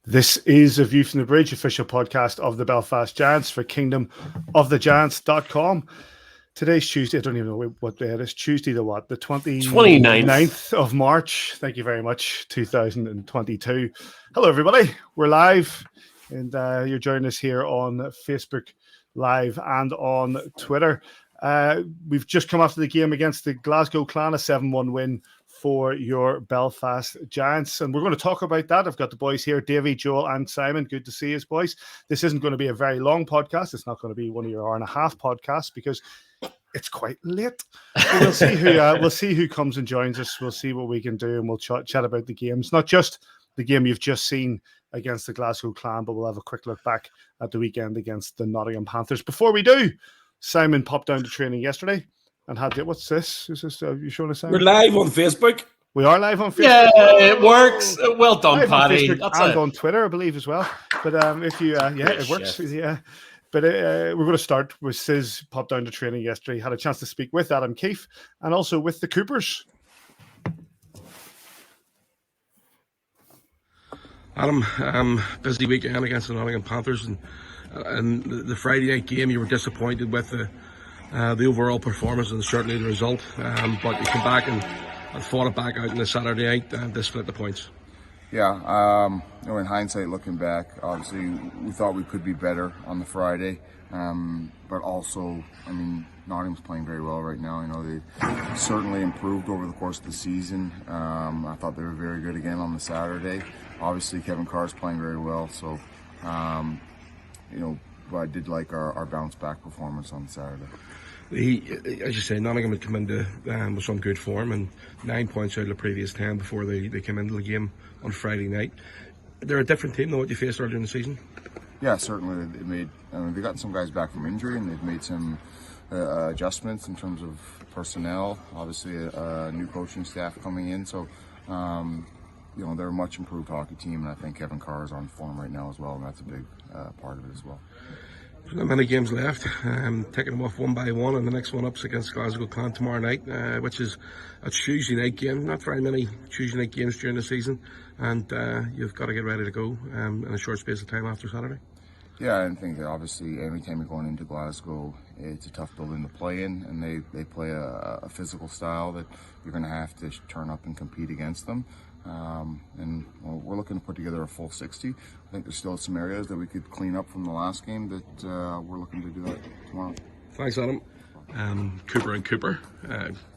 This is A View from the Bridge, official podcast of the Belfast Giants for kingdomofthegiants.com. Today's Tuesday. I don't even know what day it is. Tuesday the what? The 29th of March. Thank you very much. 2022. Hello, everybody. We're live, and you're joining us here on Facebook Live and on Twitter. We've just come after the game against the Glasgow Clan, a 7-1 win for your Belfast Giants, and we're going to talk about that. I've got the boys here, Davy, Joel and Simon. Good to see you, boys. This isn't going to be a very long podcast. It's not going to be one of your hour and a half podcasts because it's quite late. So we'll see who comes and joins us. We'll see what we can do, and we'll chat about the games, not just the game you've just seen against the Glasgow Clan, but we'll have a quick look back at the weekend against the Nottingham Panthers. Before we do, Simon popped down to training yesterday and had what's this? Is this you showing us? We're live on Facebook. We are live on Facebook. Yeah, it works. Well done, live Paddy. On That's and it. On Twitter, I believe, as well. But if you, it works. Yeah. But we're going to start with Sis. Popped down to training yesterday. Had a chance to speak with Adam Keefe and also with the Coopers. Adam, busy weekend against the Nottingham Panthers, and the Friday night game. You were disappointed with the overall performance and certainly the result, but you come back and fought it back out in the Saturday night to split the points. Yeah, in hindsight, looking back, obviously we thought we could be better on the Friday, but also, Nottingham's playing very well right now. They certainly improved over the course of the season. I thought they were very good again on the Saturday. Obviously, Kevin Carr's playing very well, so but I did like our bounce back performance on Saturday. As you say, Nottingham had come into with some good form and 9 points out of the previous 10 before they came into the game on Friday night. They're a different team than what you faced earlier in the season. Yeah, certainly. They got some guys back from injury, and they've made some adjustments in terms of personnel. Obviously, a new coaching staff coming in, so they're a much improved hockey team, and I think Kevin Carr is on form right now as well, and that's a big part of it as well. There's not many games left. Taking them off one by one, and the next one up's against Glasgow Clan tomorrow night, which is a Tuesday night game. Not very many Tuesday night games during the season, and you've got to get ready to go in a short space of time after Saturday. Yeah, I think that obviously anytime you're going into Glasgow, it's a tough building to play in, and they play a physical style that you're going to have to turn up and compete against them. We're looking to put together a full 60. I think there's still some areas that we could clean up from the last game that we're looking to do that tomorrow. Thanks, Adam. Cooper and Cooper.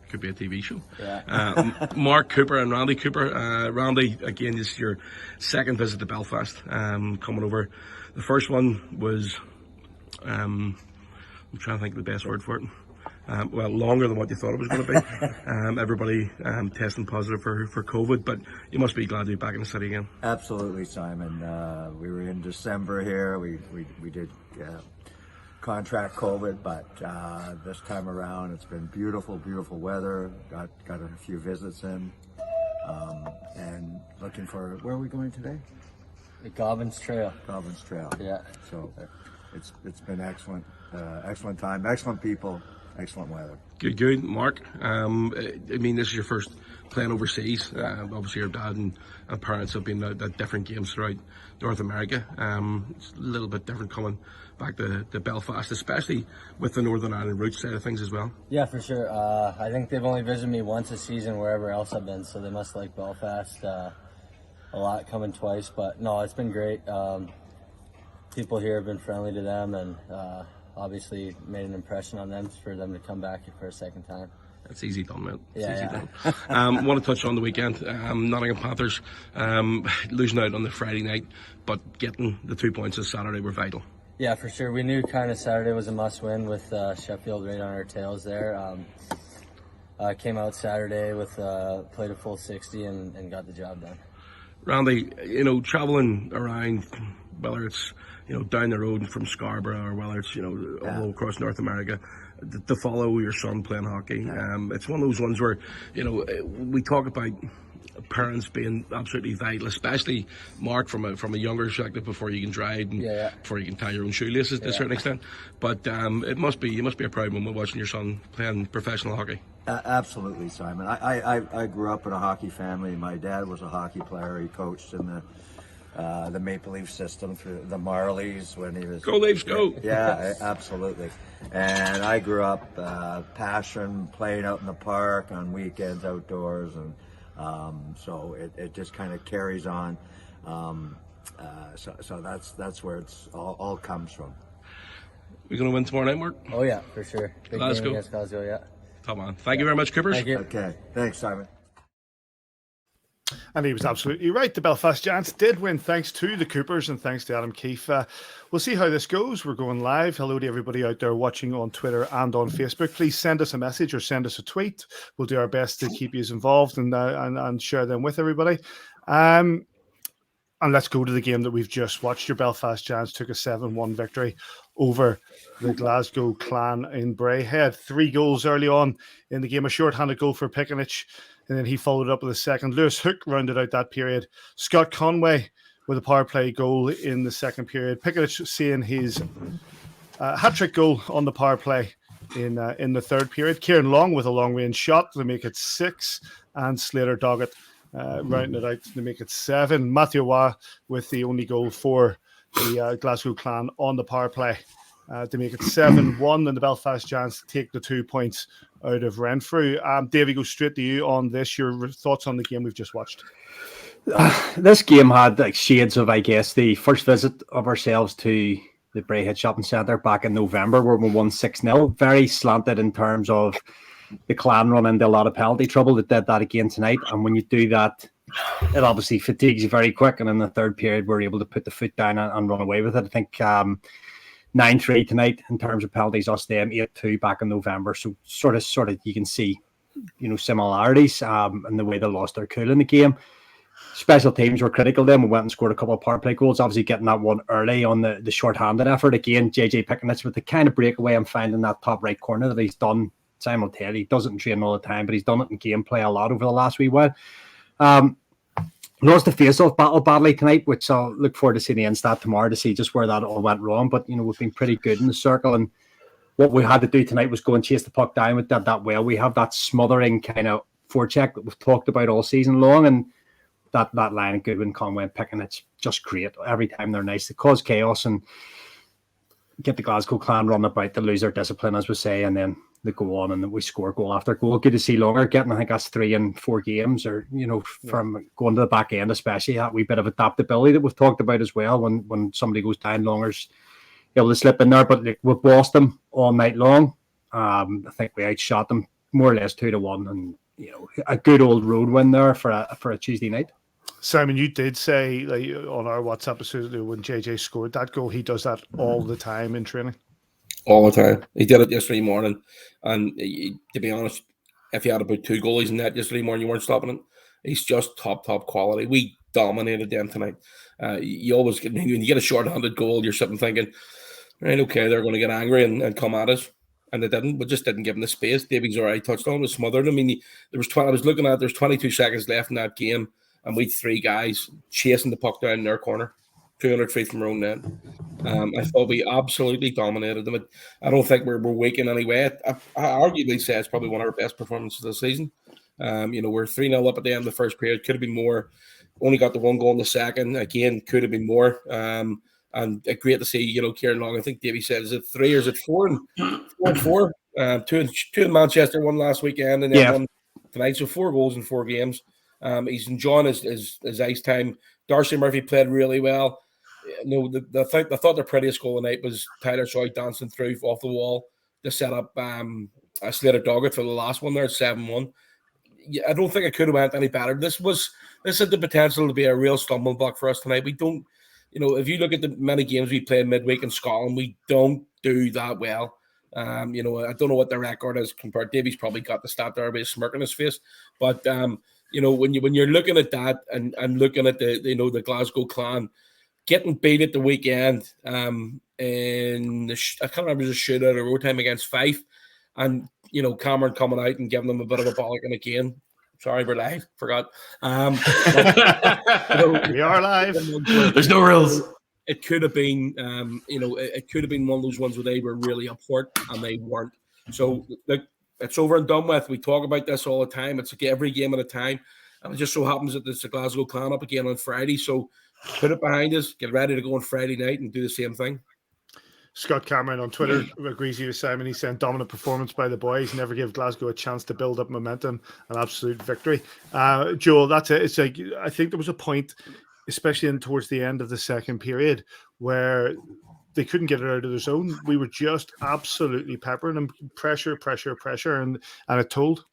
Could be a TV show. Yeah. Mark Cooper and Randy Cooper. Randy, again, this is your second visit to Belfast. Coming over. The first one was, I'm trying to think of the best word for it. Longer than what you thought it was going to be. Everybody testing positive for COVID, but you must be glad to be back in the city again. Absolutely, Simon. We were in December here. We did contract COVID, but this time around it's been beautiful weather. Got a few visits in, and looking for, where are we going today? The Gobbins Trail. Yeah. So it's been excellent. Excellent time. Excellent people. Excellent weather. Good. Mark, this is your first playing overseas. Obviously your dad and parents have been at different games throughout North America. It's a little bit different coming back to Belfast, especially with the Northern Ireland roots side of things as well. Yeah, for sure. I think they've only visited me once a season wherever else I've been, so they must like Belfast a lot, coming twice. But no, it's been great. People here have been friendly to them, and obviously made an impression on them for them to come back for a second time. That's easy done, mate. Yeah. I want to touch on the weekend. Nottingham Panthers losing out on the Friday night, but getting the 2 points this Saturday were vital. Yeah, for sure. We knew kind of Saturday was a must-win with Sheffield right on our tails there. Came out Saturday with played a full 60 and got the job done. Randy, traveling around, whether it's down the road from Scarborough or whether it's all across North America, to follow your son playing hockey, it's one of those ones where we talk about parents being absolutely vital, especially Mark from a younger perspective, before you can drive and before you can tie your own shoelaces to a certain extent. But you must be a proud moment watching your son playing professional hockey. Absolutely, Simon. I grew up in a hockey family. My dad was a hockey player. He coached in the the Maple Leaf system through the Marlies when he was. Go Leafs, go! Yeah, absolutely. And I grew up passion playing out in the park on weekends outdoors, and so it just kind of carries on. So that's where it's all comes from. We're going to win tomorrow night, Mark? Oh yeah, for sure. Big Glasgow. game against Glasgow, yeah. Come on. Thank you very much, Coopers. Thank you. Okay, thanks, Simon. And he was absolutely right. The Belfast Giants did win thanks to the Coopers and thanks to Adam Keefe. We'll see how this goes. We're going live. Hello to everybody out there watching on Twitter and on Facebook. Please send us a message or send us a tweet. We'll do our best to keep you involved and share them with everybody. And let's go to the game that we've just watched. Your Belfast Giants took a 7-1 victory over the Glasgow Clan in Braehead. 3 goals early on in the game. A short-handed goal for Picanich, and then he followed up with a second. Lewis Hook rounded out that period. Scott Conway with a power play goal in the second period. Picanich seeing his hat-trick goal on the power play in the third period. Kieran Long with a long-range shot to make it 6, and Slater Doggett rounding it out to make it 7. Matthew Waugh with the only goal for the Glasgow Clan on the power play to make it 7-1, and the Belfast Giants take the 2 points out of Renfrew. Davy, go straight to you on this. Your thoughts on the game we've just watched? This game had like shades of, I guess, the first visit of ourselves to the Braehead Shopping Centre back in November, where we won 6-0. Very slanted in terms of the Clan run into a lot of penalty trouble. They did that again tonight, and when you do that, it obviously fatigues you very quick. And in the third period, we're able to put the foot down and run away with it. I think 9-3 tonight in terms of penalties, us them 8-2 back in November. So sort of you can see, similarities in the way they lost their cool in the game. Special teams were critical then. We went and scored a couple of power play goals, obviously getting that one early on the short-handed effort. Again, JJ Picanich with the kind of breakaway I'm finding that top right corner that he's done. Simon will tell you, he does it in training all the time, but he's done it in gameplay a lot over the last wee while. Lost the face-off battle badly tonight, which I'll look forward to seeing the end stat tomorrow to see just where that all went wrong. But, we've been pretty good in the circle, and what we had to do tonight was go and chase the puck down with that well. We have that smothering kind of forecheck that we've talked about all season long, and that line of Goodwin, Conway and Picanich, just great. Every time they're nice. They cause chaos and get the Glasgow Clan run about to lose their discipline, as we say, and then they go on and we score goal after goal. Good to see Longer getting, I think that's 3 in 4 games, or from going to the back end, especially that wee bit of adaptability that we've talked about as well. When somebody goes down, Longer's able to slip in there, but we've bossed them all night long. I think we outshot them more or less 2-1, and a good old road win there for a Tuesday night. Simon, you did say on our WhatsApp episode when JJ scored that goal, he does that all the time in training. All the time. He did it yesterday morning. And to be honest, if you had about 2 goalies in net yesterday morning, you weren't stopping it. He's just top quality. We dominated them tonight. You always get, when you get a short-handed goal, you're sitting thinking, right, okay, they're going to get angry and come at us. And they didn't. We just didn't give them the space. Davy's already touched on, was smothered. I mean, there's 22 seconds left in that game, and we had 3 guys chasing the puck down in their corner, 200 feet from our own net. I thought we absolutely dominated them. I don't think we're weak in any way. I arguably say it's probably one of our best performances of the season. We're 3-0 up at the end of the first period. Could have been more. Only got the 1 goal in the second. Again, could have been more. And great to see, Kieran Long. I think Davy said, is it 3 or is it 4? 4 and 4. 2 in Manchester, 1 last weekend, and then 1 tonight. So 4 goals in 4 games. He's enjoying his ice time. Darcy Murphy played really well. I thought the prettiest goal of the night was Tyler Shoy dancing through off the wall to set up a Slater Doggett for the last one there at 7-1. I don't think it could have went any better. This had the potential to be a real stumbling block for us tonight. We don't, if you look at the many games we played midweek in Scotland, we don't do that well. I don't know what the record is compared. Davy's probably got the stat there, but he's smirking his face. But when you're looking at that and looking at the Glasgow Clan getting beat at the weekend, and I can't remember the shootout or overtime against Fife, and Cameron coming out and giving them a bit of a bollocking again. Sorry, we're live. Forgot. We are live. There's no rules. It could have been, it could have been one of those ones where they were really up for it and they weren't. So look, it's over and done with. We talk about this all the time. It's like every game at a time. And it just so happens that there's a Glasgow Clan up again on Friday. So put it behind us, get ready to go on Friday night and do the same thing. Scott Cameron on Twitter agrees with Simon. He's saying dominant performance by the boys, never give Glasgow a chance to build up momentum, an absolute victory. Joel, that's it. It's like, I think there was a point, especially towards the end of the second period, where they couldn't get it out of their zone. We were just absolutely peppering them, pressure, and it told.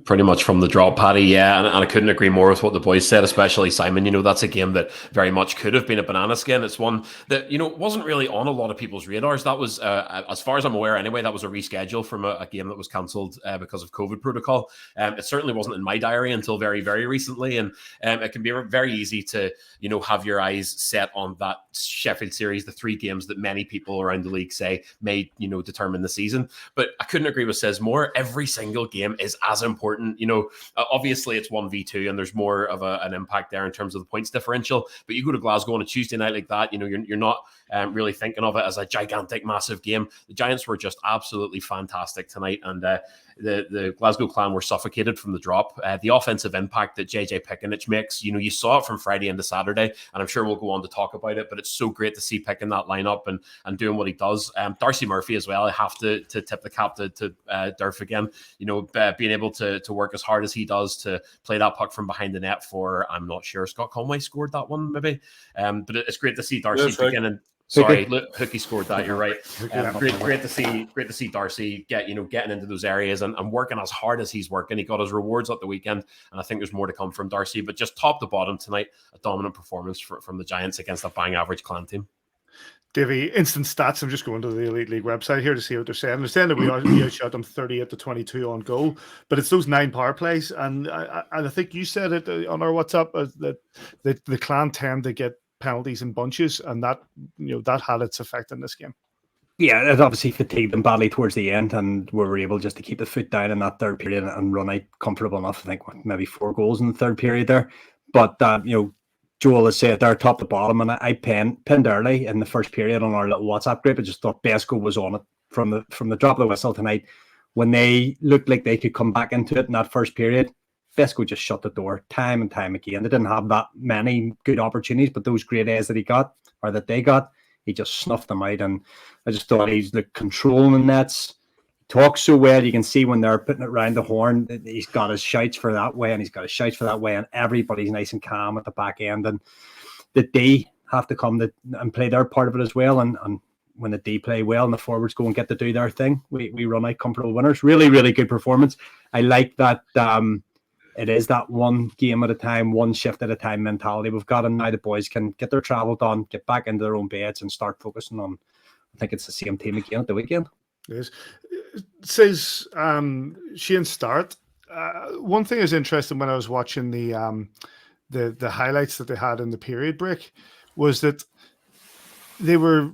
Pretty much from the drop, Paddy, yeah, and I couldn't agree more with what the boys said, especially Simon. That's a game that very much could have been a banana skin. It's one that, wasn't really on a lot of people's radars. That was, as far as I'm aware anyway, that was a reschedule from a game that was cancelled because of COVID protocol. It certainly wasn't in my diary until very, very recently, and it can be very easy to, have your eyes set on that Sheffield series, the 3 games that many people around the league say may, determine the season. But I couldn't agree with Says more. Every single game is as important. Obviously it's 1v2 and there's more of an impact there in terms of the points differential, but you go to Glasgow on a Tuesday night like that, you're not really thinking of it as a gigantic, massive game. The Giants were just absolutely fantastic tonight, and the Glasgow Clan were suffocated from the drop. The offensive impact that JJ Pickenich makes, you saw it from Friday into Saturday, and I'm sure we'll go on to talk about it, but it's so great to see Pick in that lineup and doing what he does. Darcy Murphy as well, I have to tip the cap to Durf again, being able to work as hard as he does to play that puck from behind the net for, I'm not sure, Scott Conway scored that one maybe, but it's great to see Darcy beginning. Sorry, Hookie scored that. You're right. Great to see Darcy getting into those areas and working as hard as he's working. He got his rewards at the weekend, and I think there's more to come from Darcy. But just top to bottom tonight, a dominant performance from the Giants against a bang average Clan team. Davy, instant stats. I'm just going to the Elite League website here to see what they're saying. They're saying that we outshot them 38-22 on goal, but it's those 9 power plays, and I think you said it on our WhatsApp that the Clan tend to get penalties in bunches, and that that had its effect in this game. Yeah, it obviously fatigued them badly towards the end, and we were able just to keep the foot down in that third period and run out comfortable enough. I think maybe 4 goals in the third period there. But Joel has said they're top to bottom, and I pinned early in the first period on our little WhatsApp group. I just thought Besco was on it from the drop of the whistle tonight. When they looked like they could come back into it in that first period, Besco just shut the door time and time again. They didn't have that many good opportunities, but those great A's that they got, he just snuffed them out. And I just thought he's controlling the nets. He talks so well. You can see when they're putting it around the horn, he's got his shouts for that way, and he's got his shouts for that way, and everybody's nice and calm at the back end. And the D have to come and play their part of it as well. And when the D play well and the forwards go and get to do their thing, we run out comfortable winners. Really, really good performance. I like that. It is that one game at a time, one shift at a time mentality we've got, and now the boys can get their travel done, get back into their own beds, and start focusing on. I think it's the same team again at the weekend. It is. It says Shane Start. One thing is interesting when I was watching the highlights that they had in the period break was that they were.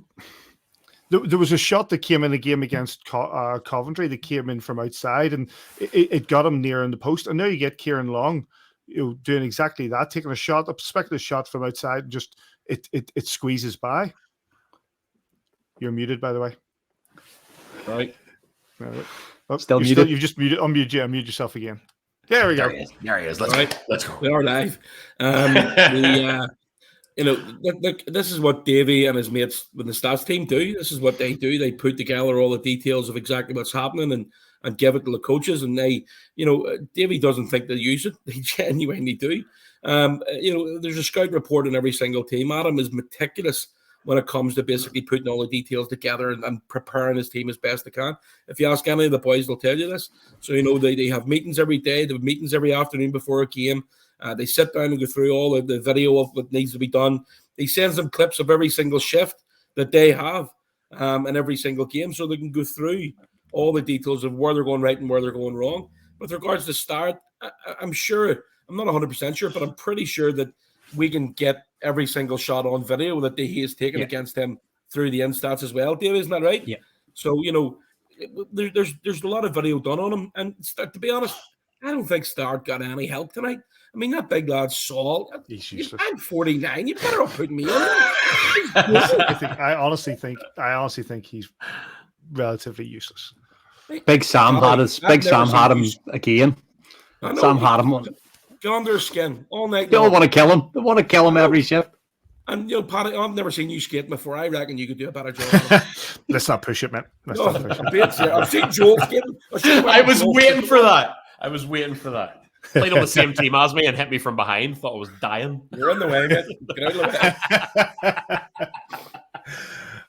There was a shot that came in a game against Coventry that came in from outside, and it got him near in the post. And now you get Kieran Long, doing exactly that, taking a speculative shot from outside, and just it squeezes by. You're muted, by the way. Right. Oh, Still muted. You've just muted. Unmute yourself again. There we go. There he is. Let's go. We are live. This is what Davy and his mates with the stats team do. This is what they do. They put together all the details of exactly what's happening and give it to the coaches. And they, Davy doesn't think they use it. They genuinely do. There's a scout report in every single team. Adam is meticulous when it comes to basically putting all the details together and preparing his team as best they can. If you ask any of the boys, they'll tell you this. So, they have meetings every day. They have meetings every afternoon before a game. They sit down and go through all of the video of what needs to be done. He sends them clips of every single shift that they have in every single game, so they can go through all the details of where they're going right and where they're going wrong. With regards to Start, I'm sure, I'm not 100% sure, but I'm pretty sure that we can get every single shot on video that he has taken against him through the instats as well. Dave, isn't that right? Yeah. So, there's a lot of video done on him. And to be honest, I don't think Start got any help tonight. I mean, that big lad, Saul, I'm 49. You better not put me on. I honestly think he's relatively useless. Big Sam had him again. Sam had him on. Get under his skin all night. They all want to kill him. They want to kill him every shift. And Paddy, I've never seen you skating before. I reckon you could do a better job. Let's not push it, man. I've seen Joel skating. I was waiting for that. Played on the same team as me and hit me from behind. Thought I was dying. You're in the way, man. Get out of the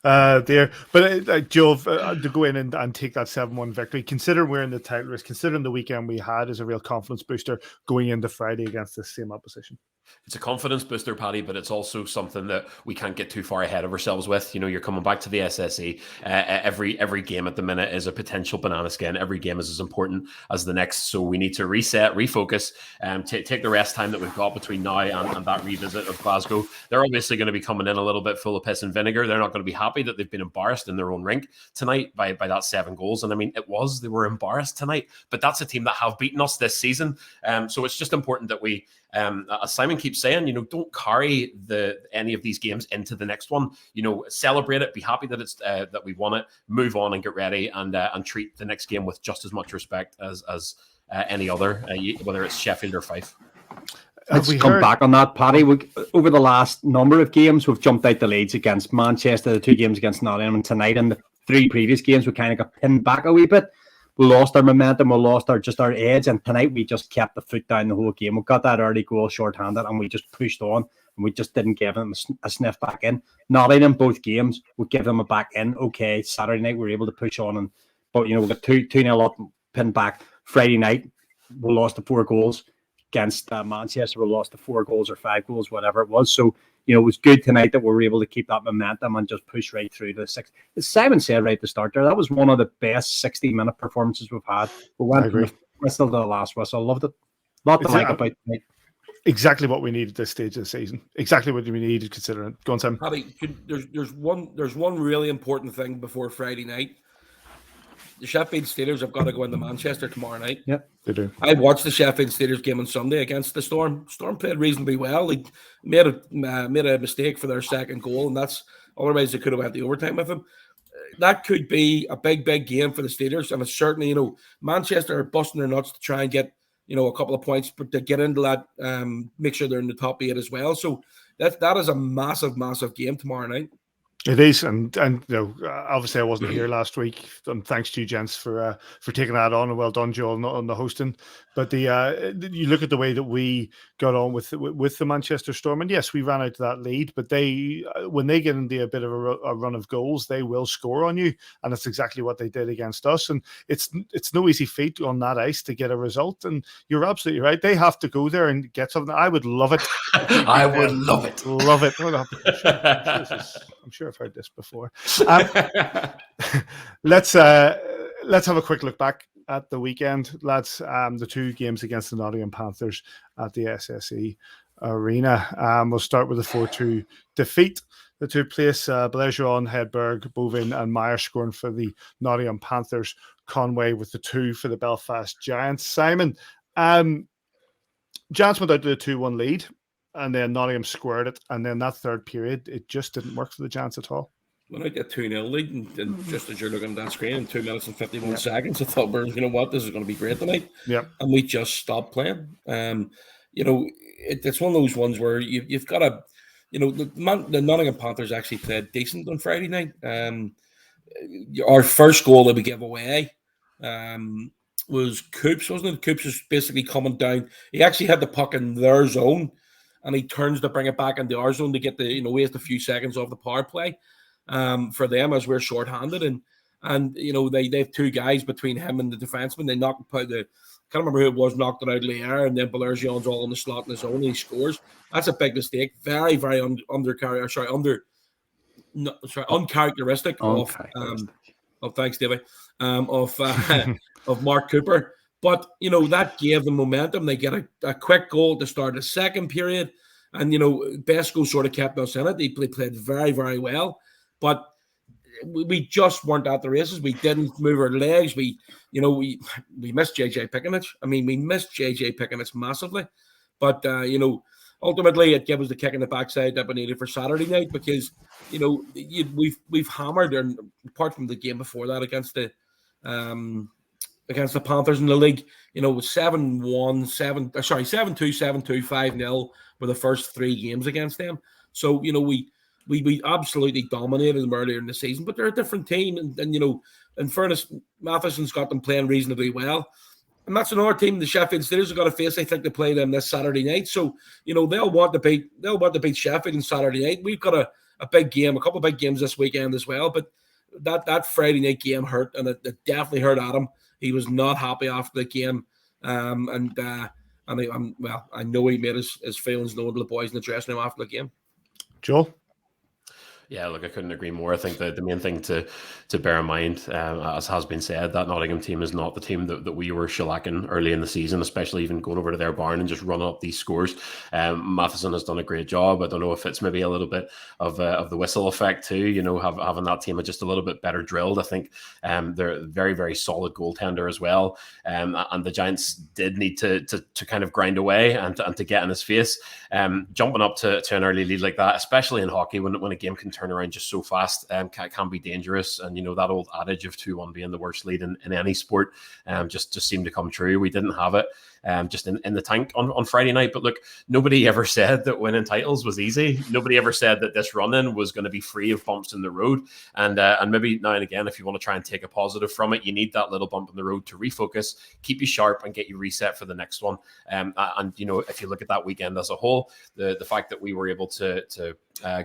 way. Dear, but Joe, to go in and take that 7-1 victory, considering we're in the title race, considering the weekend we had, is a real confidence booster going into Friday against the same opposition. It's a confidence booster, Paddy, but it's also something that we can't get too far ahead of ourselves with. You're coming back to the SSE. Every game at the minute is a potential banana skin. Every game is as important as the next. So we need to reset, refocus, take the rest time that we've got between now and that revisit of Glasgow. They're obviously going to be coming in a little bit full of piss and vinegar. They're not going to be happy that they've been embarrassed in their own rink tonight by that 7 goals. And I mean, they were embarrassed tonight, but that's a team that have beaten us this season. So it's just important that we, as Simon keeps saying, don't carry any of these games into the next one. Celebrate it, be happy that it's that we won it, move on and get ready and treat the next game with just as much respect as any other, whether it's Sheffield or Fife. Let's come back on that, Paddy. Over the last number of games, we've jumped out the leads against Manchester, the 2 games against Nottingham, and tonight in the 3 previous games, we kind of got pinned back a wee bit. We lost our momentum, we lost our edge, and tonight we just kept the foot down the whole game. We got that early goal short-handed, and we just pushed on, and we just didn't give them a sniff back in. Nottingham, both games, we give them a back in. Okay, Saturday night we were able to push on, but we got 2-0 up, pinned back. Friday night we lost the 4 goals against Manchester. We lost the 4 goals or 5 goals, whatever it was. So it was good tonight that we were able to keep that momentum and just push right through to the 6. As Simon said right at the start there, that was one of the best 60-minute performances we've had. We went from the whistle to the last whistle. Loved it. Lot to like about tonight. Exactly what we need at this stage of the season. Exactly what we needed considering. Go on, Sam. Paddy, there's one really important thing before Friday night. The Sheffield Steelers have got to go into Manchester tomorrow night. Yep, they do. I watched the Sheffield Steelers game on Sunday against the Storm. Storm played reasonably well. They made a mistake for their second goal, and that's otherwise they could have went the overtime with them. That could be a big game for the Steelers, and it's certainly Manchester are busting their nuts to try and get a couple of points, but to get into that, make sure they're in the top 8 as well. So that is a massive game tomorrow night. It is, and obviously I wasn't here last week. And thanks to you, gents, for taking that on, and well done, Joel, on the hosting. But you look at the way that we got on with the Manchester Storm, and yes, we ran out to that lead. But when they get into a bit of a run of goals, they will score on you, and that's exactly what they did against us. And it's no easy feat on that ice to get a result. And you're absolutely right; they have to go there and get something. I would love it. I would love it. Love it. I'm sure I've heard this before. Let's have a quick look back at the weekend, lads. The 2 games against the Nottingham Panthers at the SSE Arena. We'll start with a 4-2 defeat that took place. Bergeron, Hedberg, Bovin and Meyer scoring for the Nottingham Panthers. Conway with the 2 for the Belfast Giants. Simon, Giants went out to the 2-1 lead, and then Nottingham squared it, and then that third period, it just didn't work for the Giants at all. When I get 2-0 lead, and just as you're looking at that screen in 2 minutes and 51 seconds, I thought, this is going to be great tonight. Yeah, and we just stopped playing. It's one of those ones where you've got to, the Nottingham Panthers actually played decent on Friday night. Our first goal that we gave away was Coops, wasn't it? Coops was basically coming down. He actually had the puck in their zone, and he turns to bring it back into our zone to get waste a few seconds off the power play for them as we're shorthanded. And they have 2 guys between him and the defenseman. They knocked out I can't remember who it was, knocked it out of the air, and then Bergeron's all in the slot in his own, and he scores. That's a big mistake. Very, very uncharacteristic of thanks, Davy, of Mark Cooper. But, that gave them momentum. They get a quick goal to start the second period. And, Besco sort of kept us in it. They played very, very well. But we just weren't at the races. We didn't move our legs. We missed JJ Pickenich. I mean, we missed JJ Pickenich massively. But, ultimately it gave us the kick in the backside that we needed for Saturday night, because, we've hammered, and apart from the game before that against the against the Panthers in the league. You know, 7-1, 7-2, 7-2, 5-0 were the first 3 games against them. So, you know, we absolutely dominated them earlier in the season, but they're a different team. And you know, in fairness, Matheson's got them playing reasonably well. And that's another team the Sheffield Steelers have got to face. I think they play them this Saturday night. So, you know, they'll want to beat Sheffield on Saturday night. We've got a big game, a couple of big games this weekend as well. But that Friday night game hurt, and it definitely hurt Adam. He was not happy after the game. I know he made his feelings known to the boys in the dressing room after the game. Joel? Yeah, look, I couldn't agree more. I think that the main thing to bear in mind, as has been said, that Nottingham team is not the team that we were shellacking early in the season, especially even going over to their barn and just running up these scores. Matheson has done a great job. I don't know if it's maybe a little bit of the whistle effect too, you know, having that team just a little bit better drilled. I think they're a very, very solid goaltender as well. And the Giants did need to kind of grind away and to get in his face. Jumping up to an early lead like that, especially in hockey, when a game can turn around just so fast, can be dangerous. And you know, that old adage of 2-1 being the worst lead in any sport just seemed to come true. We didn't have it just in the tank on Friday night. But look, nobody ever said that winning titles was easy. Nobody ever said that this run-in was going to be free of bumps in the road. And maybe now and again, if you want to try and take a positive from it, you need that little bump in the road to refocus, keep you sharp, and get you reset for the next one. And you know, if you look at that weekend as a whole, the fact that we were able to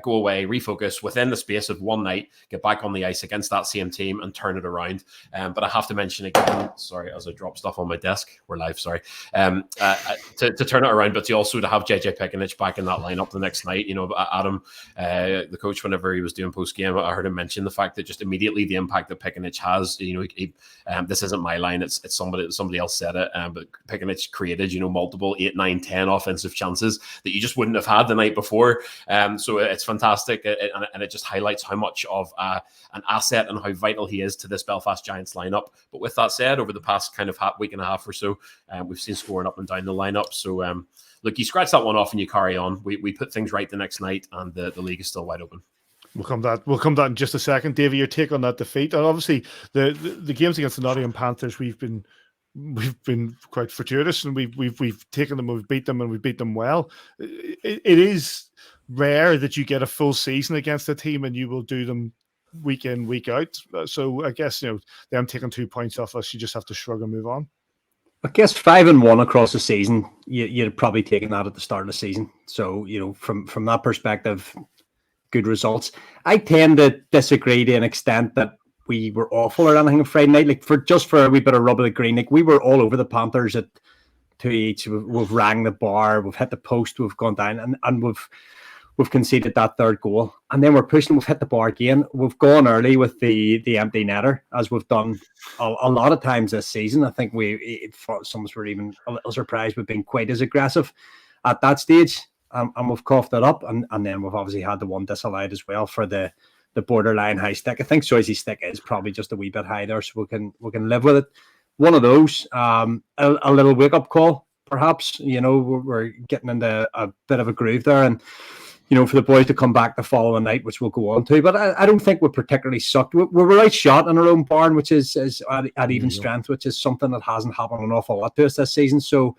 go away, refocus within the space of one night, get back on the ice against that same team and turn it around. But I have to mention again, sorry, as I drop stuff on my desk, we're live, sorry, to turn it around, but to also to have JJ Pekinich back in that lineup the next night. You know, Adam, the coach, whenever he was doing post-game, I heard him mention the fact that just immediately the impact that Pekinich has, you know, this isn't my line, it's somebody else said it, but Pekinich created, you know, multiple 8, 9, 10 offensive chances that you just wouldn't have had the night before. So it's fantastic, and it just highlights how much of an asset and how vital he is to this Belfast Giants lineup. But with that said, over the past kind of week and a half or so, we've seen scoring up and down the lineup. So look, you scratch that one off and you carry on. We put things right the next night, and the league is still wide open. We'll come to that in just a second. Davy, your take on that defeat, and obviously the games against the Nottingham Panthers, we've been quite fortuitous, and we've taken them, we've beat them, and we beat them well. It is rare that you get a full season against a team and you will do them week in, week out. So I guess, you know, them taking 2 points off us, you just have to shrug and move on. I guess 5-1 across the season, you'd probably taken that at the start of the season. So, you know, from that perspective, good results. I tend to disagree to an extent that we were awful or anything on Friday night. Like for a wee bit of rub of the green, like we were all over the Panthers at 2 each. We've rang the bar, we've hit the post, we've gone down, and we've conceded that third goal, and then we're pushing. We've hit the bar again. We've gone early with the empty netter, as we've done a lot of times this season. I think some of us were even a little surprised we've been quite as aggressive at that stage, and we've coughed it up. And then we've obviously had the one disallowed as well for the borderline high stick. I think Soisey's stick is probably just a wee bit high there, so we can live with it. One of those, a little wake up call, perhaps. You know, we're getting into a bit of a groove there, and you know, for the boys to come back the following night, which we'll go on to. But I don't think we particularly sucked. We were outshot in our own barn, which is at even strength, which is something that hasn't happened an awful lot to us this season. So,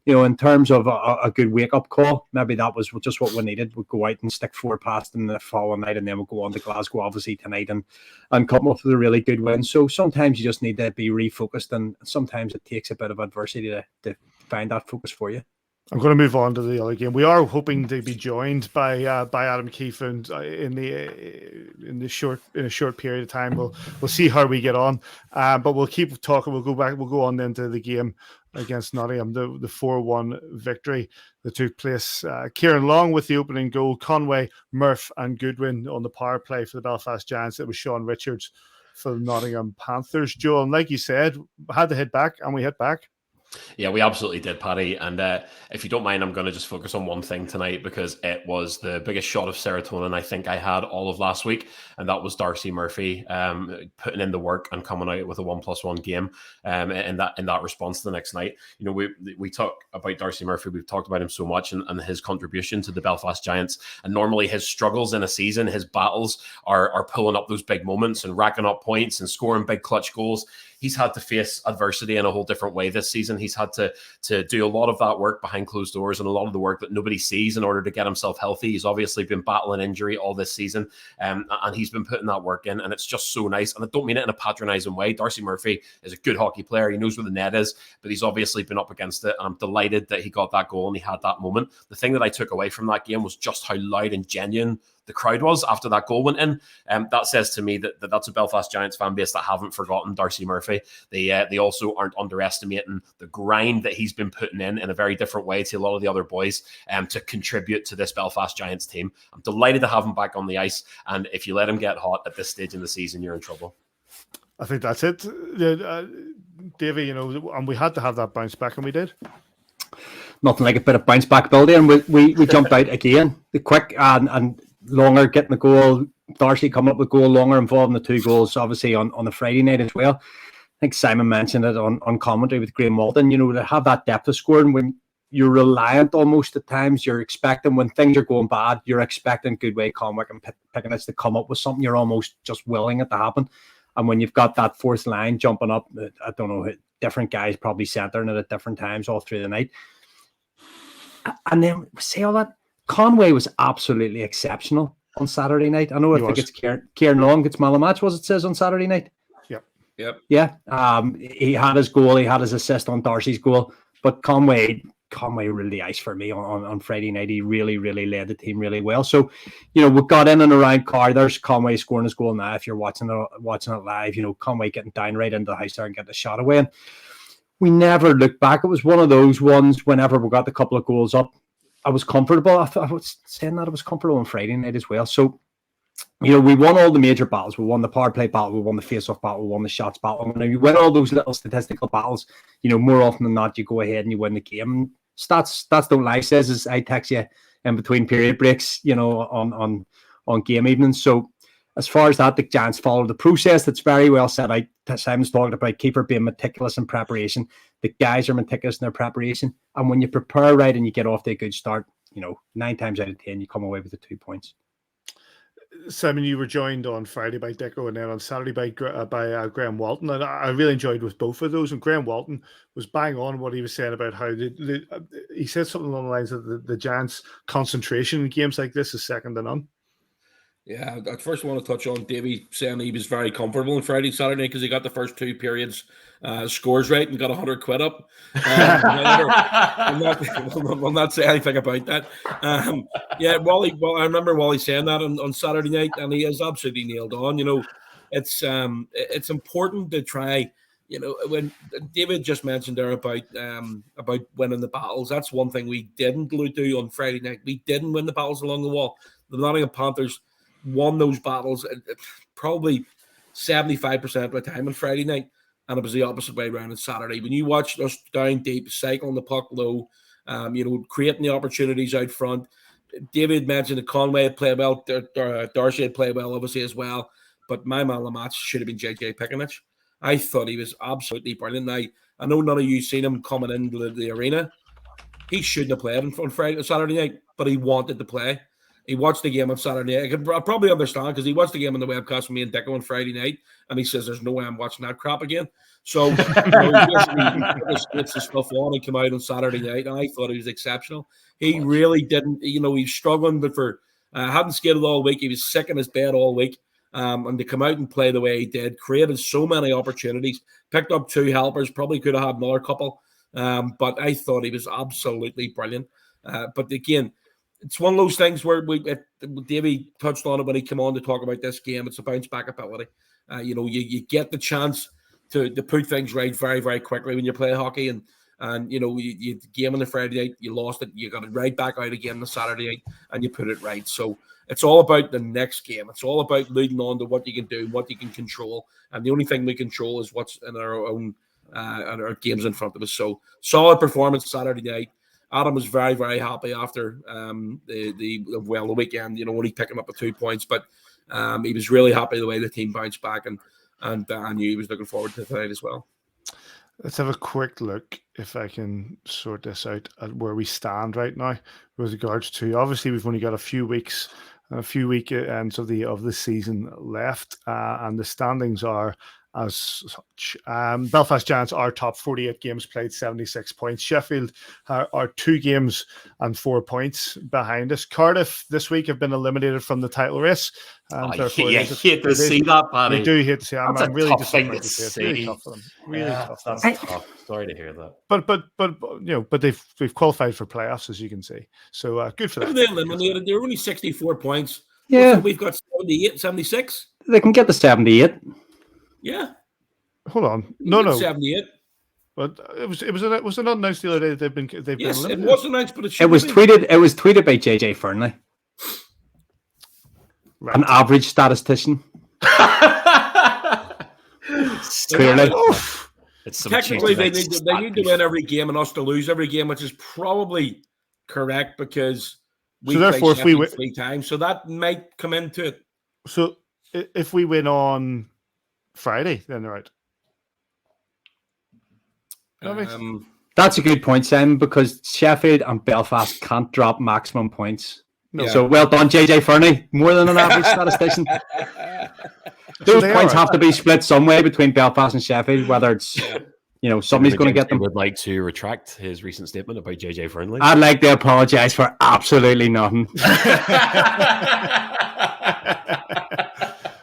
you know, in terms of a good wake-up call, maybe that was just what we needed. We'd go out and stick 4 past them the following night, and then we'll go on to Glasgow, obviously, tonight and come up with a really good win. So sometimes you just need to be refocused, and sometimes it takes a bit of adversity to find that focus for you. I'm going to move on to the other game. We are hoping to be joined by Adam Keefe in a short period of time. We'll see how we get on, but we'll keep talking. We'll go on then to the game against Nottingham, the 4-1 victory that took place. Kieran Long with the opening goal, Conway, Murph, and Goodwin on the power play for the Belfast Giants. It was Sean Richards for the Nottingham Panthers. Joel, and like you said, had to hit back, and we hit back. Yeah, we absolutely did, Paddy. And if you don't mind, I'm going to just focus on one thing tonight because it was the biggest shot of serotonin I think I had all of last week. And that was Darcy Murphy putting in the work and coming out with a 1+1 game in that response the next night. You know, we talk about Darcy Murphy. We've talked about him so much and his contribution to the Belfast Giants. And normally his struggles in a season, his battles are pulling up those big moments and racking up points and scoring big clutch goals. He's had to face adversity in a whole different way this season. He's had to do a lot of that work behind closed doors and a lot of the work that nobody sees in order to get himself healthy. He's obviously been battling injury all this season, and he's been putting that work in, and it's just so nice. And I don't mean it in a patronizing way. Darcy Murphy is a good hockey player. He knows where the net is, but he's obviously been up against it, and I'm delighted that he got that goal and he had that moment. The thing that I took away from that game was just how loud and genuine the crowd was after that goal went in. That says to me that that's a Belfast Giants fan base that haven't forgotten Darcy Murphy. They also aren't underestimating the grind that he's been putting in a very different way to a lot of the other boys to contribute to this Belfast Giants team. I'm delighted to have him back on the ice, and if you let him get hot at this stage in the season, you're in trouble. I think that's it. Davy, you know, and we had to have that bounce back, and we did. Nothing like a bit of bounce back ability, and we jumped out again. The quick and longer getting the goal. Darcy coming up with goal longer, involving the 2 goals, obviously on the Friday night as well. I think Simon mentioned it on commentary with Graham Walton. You know, to have that depth of scoring when you're reliant almost at times, you're expecting when things are going bad, you're expecting Goodway, Conwick, and Pickenich to come up with something. You're almost just willing it to happen. And when you've got that fourth line jumping up, I don't know, different guys probably centering it at different times all through the night. And then say all that. Conway was absolutely exceptional on Saturday night. I know I think it's Kieran Long gets man of the match, it says on Saturday night. Yep. Yeah. He had his goal, he had his assist on Darcy's goal, but Conway ruled the ice for me on Friday night. He really, really led the team really well. So, you know, we got in and around Carr. There's Conway scoring his goal now. If you're watching it live, you know, Conway getting down right into the house there and getting the shot away. And we never looked back. It was one of those ones whenever we got the couple of goals up, I was comfortable. I was saying that I was comfortable on Friday night as well. So, you know, we won all the major battles. We won the power play battle. We won the face-off battle. We won the shots battle. And when you win all those little statistical battles, you know, more often than not, you go ahead and you win the game. Stats don't lie. Says is I text you in between period breaks, you know, on game evenings. So as far as that, the Giants follow the process that's very well set out. Simon's talking about keeper being meticulous in preparation. The guys are meticulous in their preparation. And when you prepare right and you get off to a good start, you know, 9 times out of 10, you come away with the 2 points. Simon, you were joined on Friday by Dicko and then on Saturday by Graham Walton. And I really enjoyed with both of those. And Graham Walton was bang on what he was saying about how he said something along the lines of the Giants' concentration in games like this is second to none. Yeah, I first want to touch on Davy saying he was very comfortable on Friday, Saturday because he got the first 2 periods scores right and got $100 up. I'll not say anything about that. I remember Wally saying that on Saturday night, and he is absolutely nailed on. You know, it's important to try. You know, when David just mentioned there about winning the battles, that's one thing we didn't do on Friday night. We didn't win the battles along the wall. The Nottingham Panthers won those battles probably 75% of the time on Friday night, and it was the opposite way around on Saturday. When you watched us down deep, cycling the puck low, you know, creating the opportunities out front. David mentioned that Conway had played well, Darcy had played well, obviously, as well, but my man of the match should have been JJ Pickenich. I thought he was absolutely brilliant. I know none of you seen him coming into the arena. He shouldn't have played on Saturday night, but he wanted to play. He watched the game on Saturday night. I probably understand because he watched the game on the webcast with me and Dicko on Friday night, and he says, "There's no way I'm watching that crap again." So, you know, he gets the stuff on and came out on Saturday night, and I thought he was exceptional. He really didn't, you know, he's struggling, but hadn't skated all week. He was sick in his bed all week, and to come out and play the way he did, created so many opportunities, picked up 2 helpers, probably could have had another couple, but I thought he was absolutely brilliant. But again, it's one of those things where Davey touched on it when he came on to talk about this game. It's a bounce back ability. You know, you get the chance to put things right very, very quickly when you play hockey. And you know, you game on the Friday night, you lost it, you got it right back out again on the Saturday night, and you put it right. So it's all about the next game. It's all about leading on to what you can do, what you can control. And the only thing we control is what's in our own and our games in front of us. So solid performance Saturday night. Adam was very, very happy after the weekend, only picking up the 2 points, but he was really happy the way the team bounced back, and I knew he was looking forward to tonight as well. Let's have a quick look, if I can sort this out, at where we stand right now with regards to, obviously we've only got a few weeks ends of the season left, and the standings are as such. Belfast Giants are top, 48 games played, 76 points. Sheffield are 2 games and 4 points behind us. Cardiff this week have been eliminated from the title race. I hate to see that, Paddy. I do hate to see that. I'm really disappointed to see it. Really tough for them. Really tough. That's tough. Sorry to hear that. But they've qualified for playoffs, as you can see. So good for them. They eliminated. They're only 64 points. Yeah, we've got 78, 76. They can get the 78. Yeah. Hold on. No. 78. But was it not announced the other day that they've been Yes, eliminated? it was announced, but it was tweeted by JJ Fernley, an average statistician. Clearly. Technically, they need to win every game and us to lose every game, which is probably correct because we played Sheffield 3 times, so that might come into it. So if we win on Friday, then they're out. That's a good point, Simon, because Sheffield and Belfast can't drop maximum points. No. So well done, JJ Fernley. More than an average statistician. Those points have to be split some way between Belfast and Sheffield, whether it's somebody's going to get them. Would like to retract his recent statement about JJ Fernley. I'd like to apologise for absolutely nothing.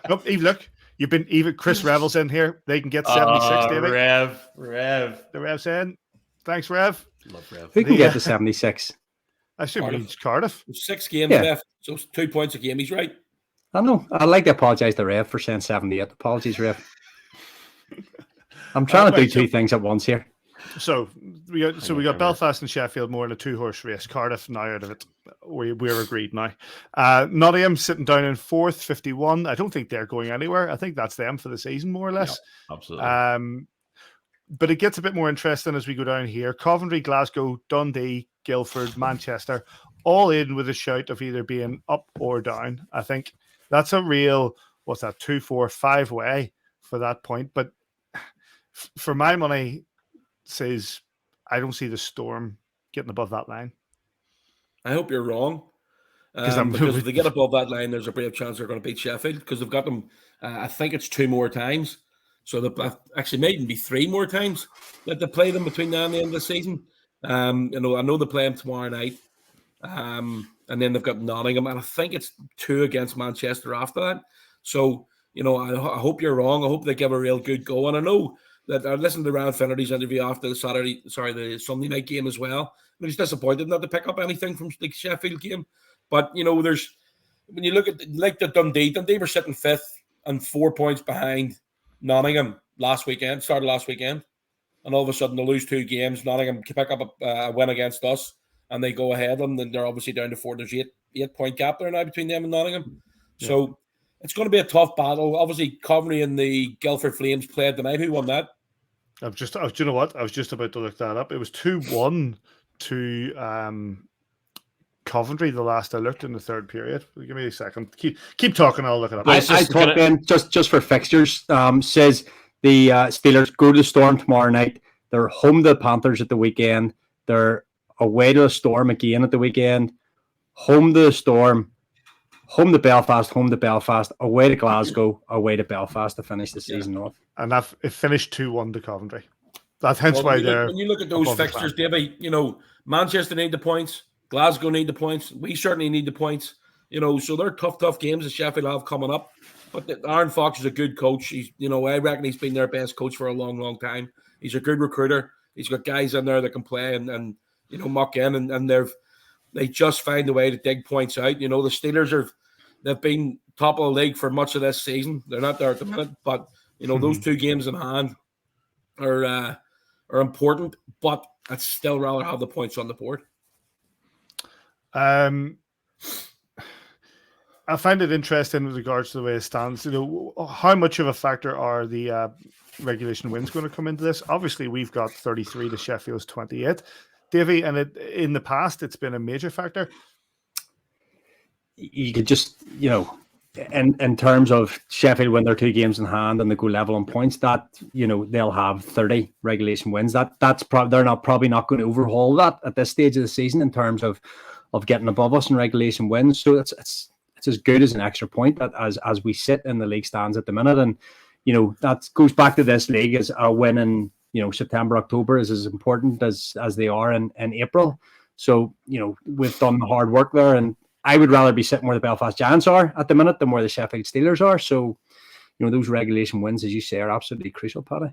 Nope, Eve, look. You've been even Chris Revels in here. They can get 76, David. Rev. The Rev's in. Thanks, Rev. Love Rev. Who can get to 76? I assume it's Cardiff. There's 6 games left, so it's 2 points a game. He's right. I know. I'd like to apologise to Rev for saying 78. Apologies, Rev. I'm trying to do 2 things at once here. So we got Belfast and Sheffield more in a 2-horse race. Cardiff now out of it. We're agreed now. Nottingham sitting down in 4th, 51. I don't think they're going anywhere. I think that's them for the season, more or less. Yeah, absolutely. But it gets a bit more interesting as we go down here. Coventry, Glasgow, Dundee, Guildford, Manchester, all in with a shout of either being up or down. I think that's a real, 2, 4, 5 way for that point. But for my money, says I don't see the Storm getting above that line. I hope you're wrong. Because if they get above that line, there's a brave chance they're going to beat Sheffield because they've got them, I think it's 2 more times. So actually may even be 3 more times that they play them between now and the end of the season. I know they play them tomorrow night. And then they've got Nottingham, and I think it's 2 against Manchester after that. So, I hope you're wrong. I hope they give a real good go. And I know that I listened to Ryan Finnerty's interview after the Sunday night game as well. I was disappointed not to pick up anything from the Sheffield game. But, there's when you look at the Dundee were sitting 5th and 4 points behind Nottingham started last weekend. And all of a sudden they lose 2 games. Nottingham can pick up a win against us and they go ahead and then they're obviously down to 4. There's 8 point gap there now between them and Nottingham. Yeah. So it's going to be a tough battle. Obviously, Coventry and the Guildford Flames played tonight. Who won that? Do you know what? I was just about to look that up. It was 2-1 to Coventry the last I looked in the 3rd period. Give me a second. Keep talking. I'll look it up. I talked then just for fixtures. Says the Steelers go to the Storm tomorrow night. They're home to the Panthers at the weekend. They're away to the Storm again at the weekend. Home to the Storm. Home to Belfast, away to Glasgow, away to Belfast to finish the season off. And it finished 2-1 to Coventry. That's hence why they're. When you look at those fixtures, Davy, Manchester need the points, Glasgow need the points, we certainly need the points. So they're tough games that Sheffield have coming up. But Aaron Fox is a good coach. He's, I reckon he's been their best coach for a long, long time. He's a good recruiter. He's got guys in there that can play and muck in, and they just find a way to dig points out. The Steelers they've been top of the league for much of this season. They're not there at the minute, but those 2 games in hand are important. But I'd still rather have the points on the board. I find it interesting with regards to the way it stands. You know, how much of a factor are the regulation wins going to come into this? Obviously, we've got 33 to Sheffield's 28. Davy, and in the past, it's been a major factor. You could just, in terms of Sheffield win their 2 games in hand and they go level on points, that, they'll have 30 regulation wins. They're probably not going to overhaul that at this stage of the season in terms of getting above us in regulation wins. So it's as good as an extra point as we sit in the league stands at the minute. And, that goes back to this league as a win in, September, October is as important as they are in April. So, we've done the hard work there, and I would rather be sitting where the Belfast Giants are at the minute than where the Sheffield Steelers are. So, those regulation wins, as you say, are absolutely crucial, Paddy.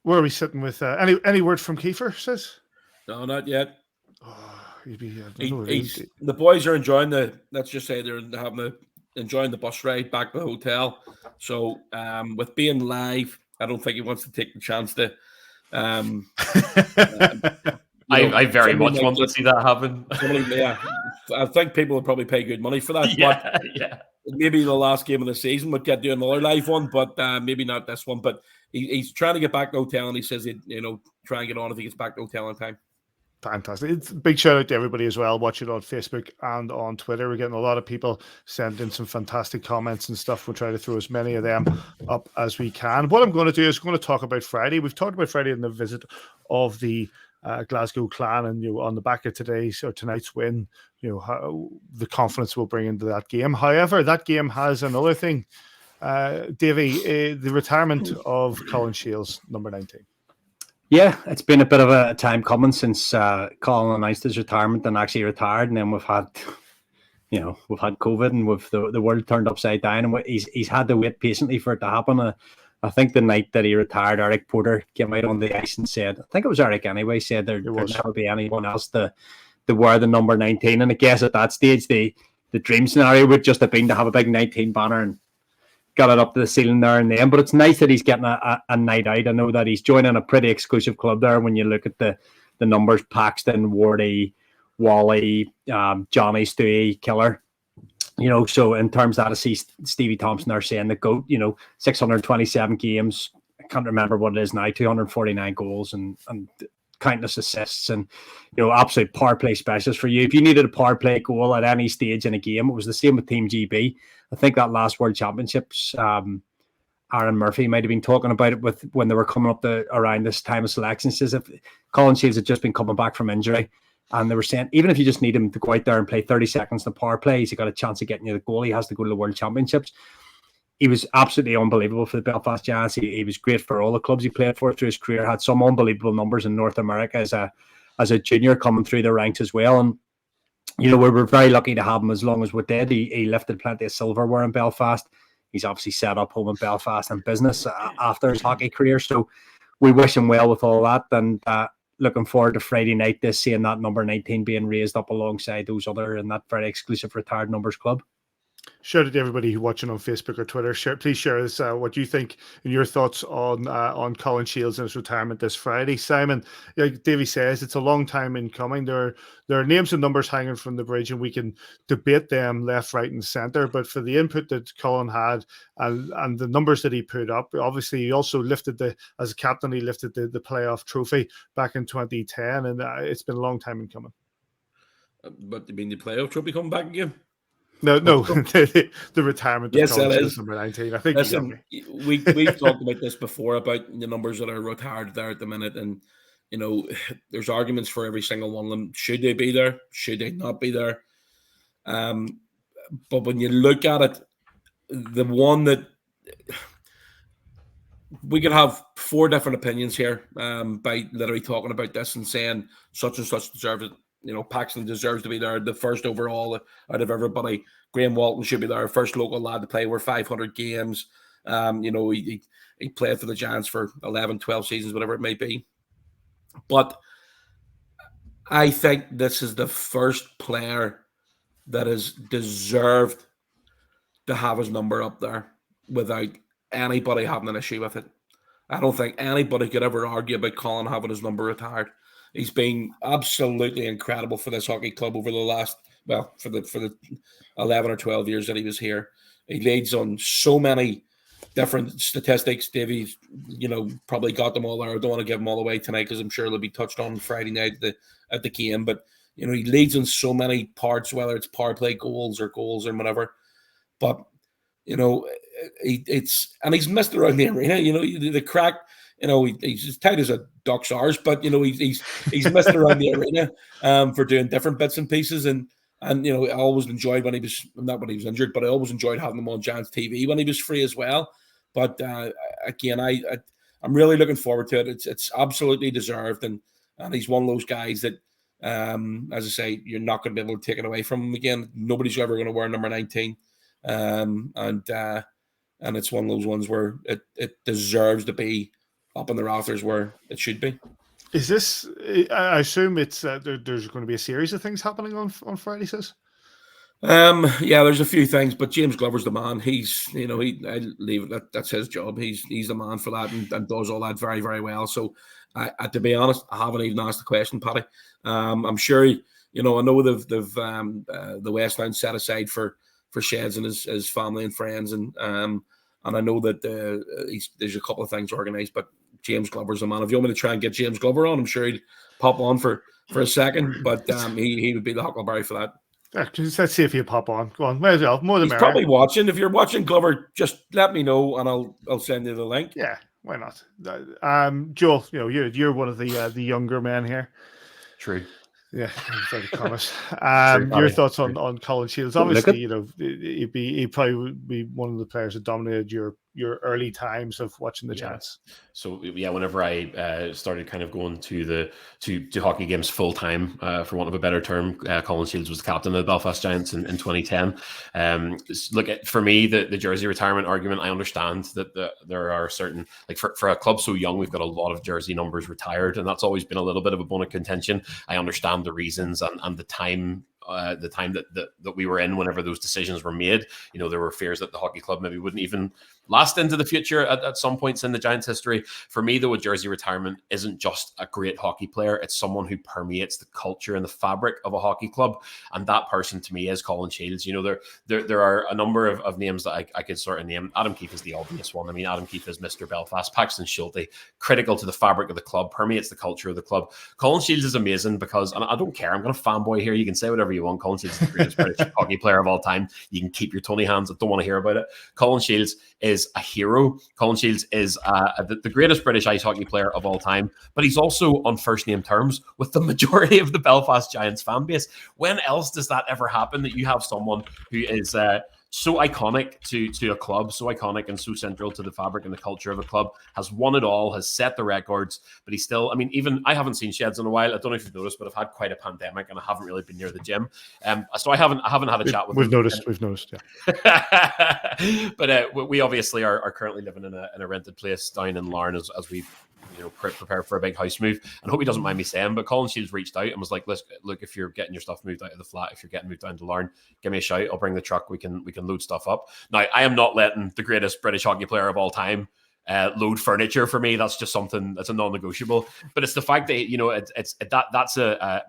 Where are we sitting with any word from Kiefer, says? No, not yet. The boys are enjoying let's just say they're enjoying the bus ride back to the hotel. So with being live, I don't think he wants to take the chance to. I very much want to see that happen. I think people would probably pay good money for that. Yeah. Maybe the last game of the season would get to another live one, but maybe not this one. But he's trying to get back to the hotel, and he says he'd try and get on if he gets back to the hotel in time. Fantastic. It's a big shout out to everybody as well watching on Facebook and on Twitter. We're getting a lot of people sending some fantastic comments and stuff. We'll try to throw as many of them up as we can. What I'm going to do is going to talk about Friday. We've talked about Friday in the visit of the Glasgow Clan, and on the back of tonight's win, how the confidence we'll bring into that game. However, that game has another thing. Davy, the retirement of Colin Shields, number 19. Yeah, it's been a bit of a time coming since Colin announced his retirement and actually retired, and then we've had COVID, and the world turned upside down, and he's had to wait patiently for it to happen. I think the night that he retired, Eric Porter came out on the ice and said, I think it was Eric anyway, said there'd never be anyone else to wear the number 19. And I guess at that stage, the dream scenario would just have been to have a big 19 banner and got it up to the ceiling there and then. But it's nice that he's getting a night out. I know that he's joining a pretty exclusive club there when you look at the numbers: Paxton, Wardy, Wally, Johnny, Stewie, Killer. So in terms of that, I see Stevie Thompson there saying the GOAT, 627 games. I can't remember what it is now, 249 goals and countless assists, and absolute power play specialist for you. If you needed a power play goal at any stage in a game, it was the same with Team GB. I think that last World Championships, Aaron Murphy might have been talking about it when they were coming up around this time of selection. He says if Colin Shields had just been coming back from injury, and they were saying even if you just need him to go out there and play 30 seconds in the power play, he's got a chance of getting you the goal. He has to go to the World Championships. He was absolutely unbelievable for the Belfast Giants. He was great for all the clubs he played for through his career. Had some unbelievable numbers in North America as a junior coming through the ranks as well. And we were very lucky to have him as long as we did. He lifted plenty of silverware in Belfast. He's obviously set up home in Belfast and business after his hockey career. So we wish him well with all that, and looking forward to Friday night, seeing that number 19 being raised up alongside those other in that very exclusive retired numbers club. Shout out to everybody who's watching on Facebook or Twitter. Please share us what you think and your thoughts on Colin Shields and his retirement this Friday. Simon, like Davy says, it's a long time in coming. There are names and numbers hanging from the bridge, and we can debate them left, right, and centre. But for the input that Colin had and the numbers that he put up, obviously he also lifted as a captain, he lifted the playoff trophy back in 2010, and it's been a long time in coming. But you mean the playoff trophy coming back again? No, the retirement. Yes, that is number 19. I think. Listen, we've talked about this before about the numbers that are retired there at the minute, and there's arguments for every single one of them. Should they be there? Should they not be there? But when you look at it, the one that we could have 4 different opinions here by literally talking about this and saying such and such deserves it. Paxton deserves to be there, the first overall out of everybody. Graham Walton should be there, first local lad to play over 500 games. He played for the Giants for 11, 12 seasons, whatever it may be. But I think this is the first player that has deserved to have his number up there without anybody having an issue with it. I don't think anybody could ever argue about Colin having his number retired. He's been absolutely incredible for this hockey club over the last, for the 11 or 12 years that he was here. He leads on so many different statistics. Davy, probably got them all there. I don't want to give them all away tonight because I'm sure they'll be touched on Friday night at the game. But, he leads on so many parts, whether it's power play goals or whatever. But, he's missed around the arena. The crack, he's as tight as a duck's arse, but, he's missed around the arena for doing different bits and pieces. And I always enjoyed when he was, not when he was injured, but I always enjoyed having him on Giants TV when he was free as well. But again, I'm really looking forward to it. It's absolutely deserved. And he's one of those guys that, as I say, you're not going to be able to take it away from him again. Nobody's ever going to wear number 19. And it's one of those ones where it deserves to be up in the rafters where it should be. Is this? I assume it's there's going to be a series of things happening on Friday. Says. Yeah, there's a few things, but James Glover's the man. He's, I leave it. That's his job. He's the man for that and does all that very, very well. So, to be honest, I haven't even asked the question, Paddy. I'm sure, I know they've the West End set aside for Sheds and his family and friends, and I know that there's a couple of things organised, but James Glover's the man. If you want me to try and get James Glover on, I'm sure he'd pop on for a second, but he would be the huckleberry for that. Yeah, let's see if he'll pop on. Go on, may as well. More than He's probably watching. If you're watching Glover, just let me know and I'll send you the link. Yeah, why not? Joel, you're one of the younger men here. True. Yeah, your thoughts on Colin Shields? Obviously, he probably would be one of the players that dominated your early times of watching the Giants. So whenever I started kind of going to hockey games full time, for want of a better term, Colin Shields was the captain of the Belfast Giants in 2010. For me, the jersey retirement argument, I understand that there are certain, like for a club so young, we've got a lot of jersey numbers retired, and that's always been a little bit of a bone of contention. I understand the reasons and the time. The time that we were in whenever those decisions were made, there were fears that the hockey club maybe wouldn't even last into the future at some points in the Giants' history. For me, though, a jersey retirement isn't just a great hockey player. It's someone who permeates the culture and the fabric of a hockey club. And that person to me is Colin Shields. There are a number of names that I could sort of name. Adam Keefe is the obvious one. I mean, Adam Keefe is Mr. Belfast. Paxton Schulte, critical to the fabric of the club, permeates the culture of the club. Colin Shields is amazing because, and I don't care, I'm going to fanboy here. You can say whatever you want. Colin Shields is the greatest British hockey player of all time. You can keep your Tony hands. I don't want to hear about it. Colin Shields is a hero. Colin Shields is the greatest British ice hockey player of all time, but he's also on first name terms with the majority of the Belfast Giants fan base. When else does that ever happen, that you have someone who is so iconic to a club, so iconic and so central to the fabric and the culture of a club, has won it all, has set the records, but he's still, even I haven't seen Sheds in a while. I don't know if you've noticed, but I've had quite a pandemic and I haven't really been near the gym. So I haven't had a chat with him. We've noticed, yeah. But we obviously are currently living in a rented place down in Larne as we prepare for a big house move. And hope he doesn't mind me saying, but Colin Shields reached out and was like, look, if you're getting your stuff moved out of the flat, if you're getting moved down to Larne, give me a shout. I'll bring the truck. We can load stuff up. Now, I am not letting the greatest British hockey player of all time load furniture for me. That's just something that's a non-negotiable. But it's the fact that that's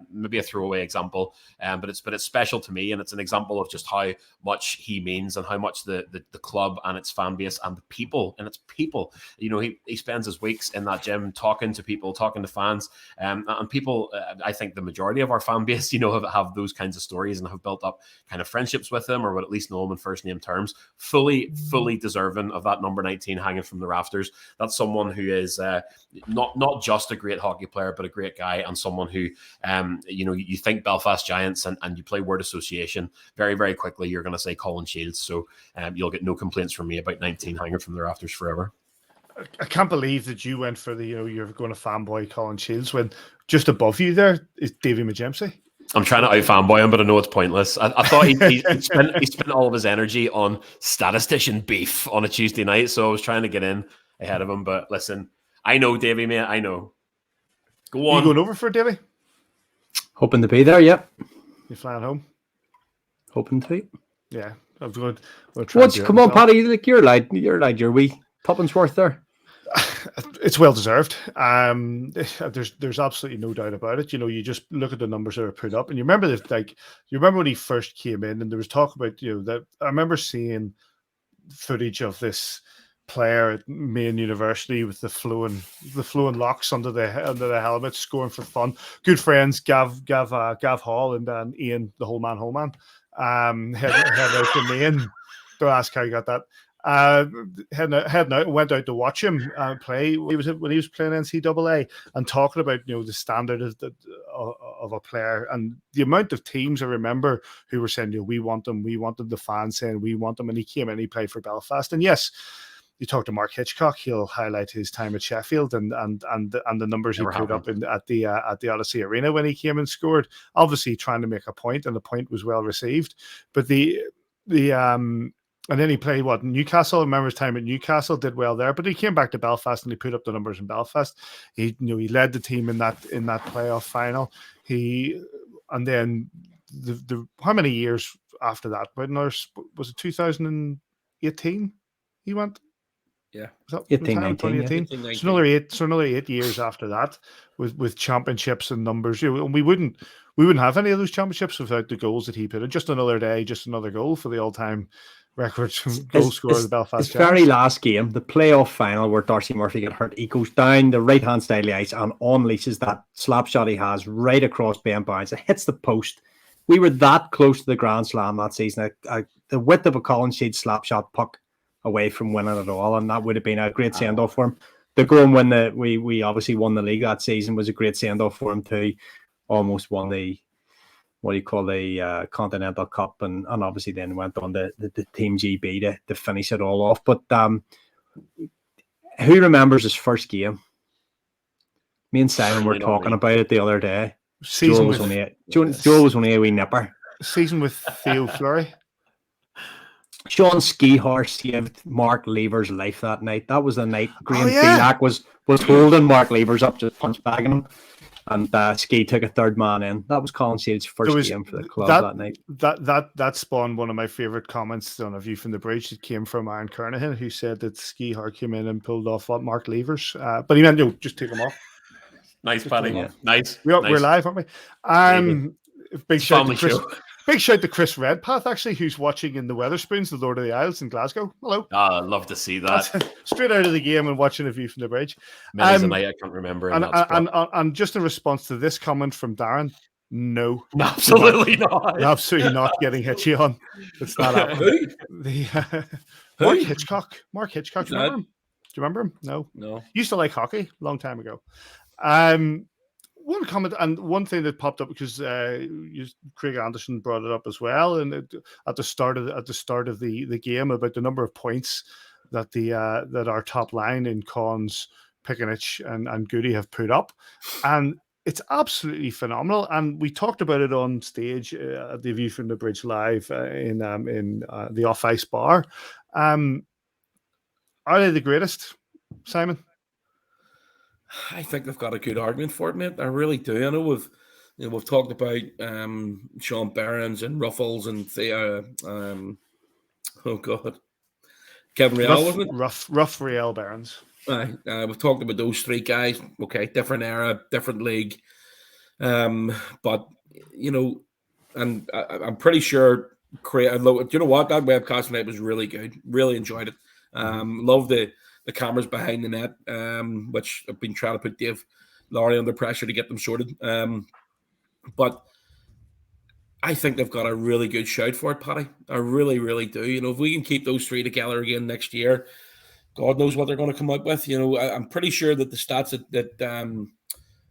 maybe a throwaway example, but it's special to me, and it's an example of just how much he means and how much the club and its fan base and the people and its people. He spends his weeks in that gym talking to people, talking to fans, and people. I think the majority of our fan base, have those kinds of stories and have built up kind of friendships with him, or would at least know him in first name terms. Fully deserving of that number 19 hanging from the rafters. That's someone who is not just a great hockey player, but a great guy, and someone who, you think Belfast Giants and you play word association, very, very quickly you're going to say Colin Shields. So you'll get no complaints from me about 19 hanging from the rafters forever. I can't believe that you went for you're going to fanboy Colin Shields when just above you there is Davy McGempsey. I'm trying to out-fanboy him, but I know it's pointless. I thought he spent all of his energy on statistician beef on a Tuesday night, so I was trying to get in ahead of him. But listen, I know Davy, mate. I know. Go on. You going over for Davy? Hoping to be there, yep. You flying home? Hoping to. Yeah, I'm going to try. Come on, Paddy. You're allowed your wee tuppence worth there. it's well deserved. There's absolutely no doubt about it. You just look at the numbers that are put up, and you remember when he first came in, and there was talk about that. I remember seeing footage of this player at Maine University with the flowing locks under the helmet, scoring for fun. Good friends, Gav Hall and Ian, the whole man, heading out to Maine. Don't ask how he got that. Heading out, went out to watch him play. When he was playing NCAA, and talking about the standard of a player, and the amount of teams I remember who were saying we want him. The fans saying we want him, and he came in. He played for Belfast, and yes. You talk to Mark Hitchcock; he'll highlight his time at Sheffield and the numbers he put up at the Odyssey Arena when he came and scored. Obviously, trying to make a point, and the point was well received. But and then he played Newcastle. I remember his time at Newcastle, did well there. But he came back to Belfast and he put up the numbers in Belfast. He led the team in that playoff final. And then the how many years after that? Was it 2018? He went. Yeah, 2018. So another 8 years after that, with championships and numbers. And we wouldn't have any of those championships without the goals that he put in. Just another day, just another goal for the all-time record goal scorer of the Belfast Giants. His very last game, the playoff final where Darcy Murphy got hurt, he goes down the right-hand side of the ice and unleashes that slap shot he has right across Ben Barnes. It hits the post. We were that close to the Grand Slam that season. The width of a Colin Shields slap shot puck away from winning it all, and that would have been a great send-off for him. The goal when we obviously won the league that season was a great send-off for him too. Almost won the Continental Cup, and obviously then went on the Team GB to finish it all off. But who remembers his first game? Me and Simon were talking about it the other day. Joel was only a wee nipper. Season with Theo Fleury. Sean Skihar saved Mark Lever's life that night. That was the night Graham Phelan was holding Mark Levers up, just punch bagging him, and Ski took a third man in. That was Colin Shields' first game for the club that night. That spawned one of my favourite comments on A View from the Bridge. It came from Aaron Kernahan, who said that Skihar came in and pulled off Mark Levers, but he meant just take him off. Nice, Paddy. Yeah. Nice. We're live, aren't we? Big shout to Chris Redpath, actually, who's watching in the Weatherspoons, the Lord of the Isles in Glasgow. Hello. I'd love to see that. Straight out of the game and watching A View from the Bridge. Many's a night I can't remember. And just in response to this comment from Darren, no. Absolutely not. Absolutely not getting Hitchy on. It's not happening. Mark Hitchcock. Do you remember him? Do you remember him? No. Used to like hockey a long time ago. One comment and one thing that popped up because Craig Anderson brought it up as well, and at the start of the game about the number of points that that our top line in Cons, Pickenich, and Goody have put up, and it's absolutely phenomenal. And we talked about it on stage at the View from the Bridge live in the off ice bar. Are they the greatest, Simon? I think they've got a good argument for it, mate. I really do. I know we've talked about Sean Barons and Ruffles and Kevin Riel, wasn't it? Rough Riel Barons. We've talked about those three guys. Okay, different era, different league. But and I'm pretty sure. Do you know what? That webcast tonight was really good. Really enjoyed it. Love the cameras behind the net, which I've been trying to put Dave Laurie under pressure to get them sorted. But I think they've got a really good shout for it, Paddy. I really, really do. If we can keep those three together again next year, God knows what they're going to come up with. I'm pretty sure that the stats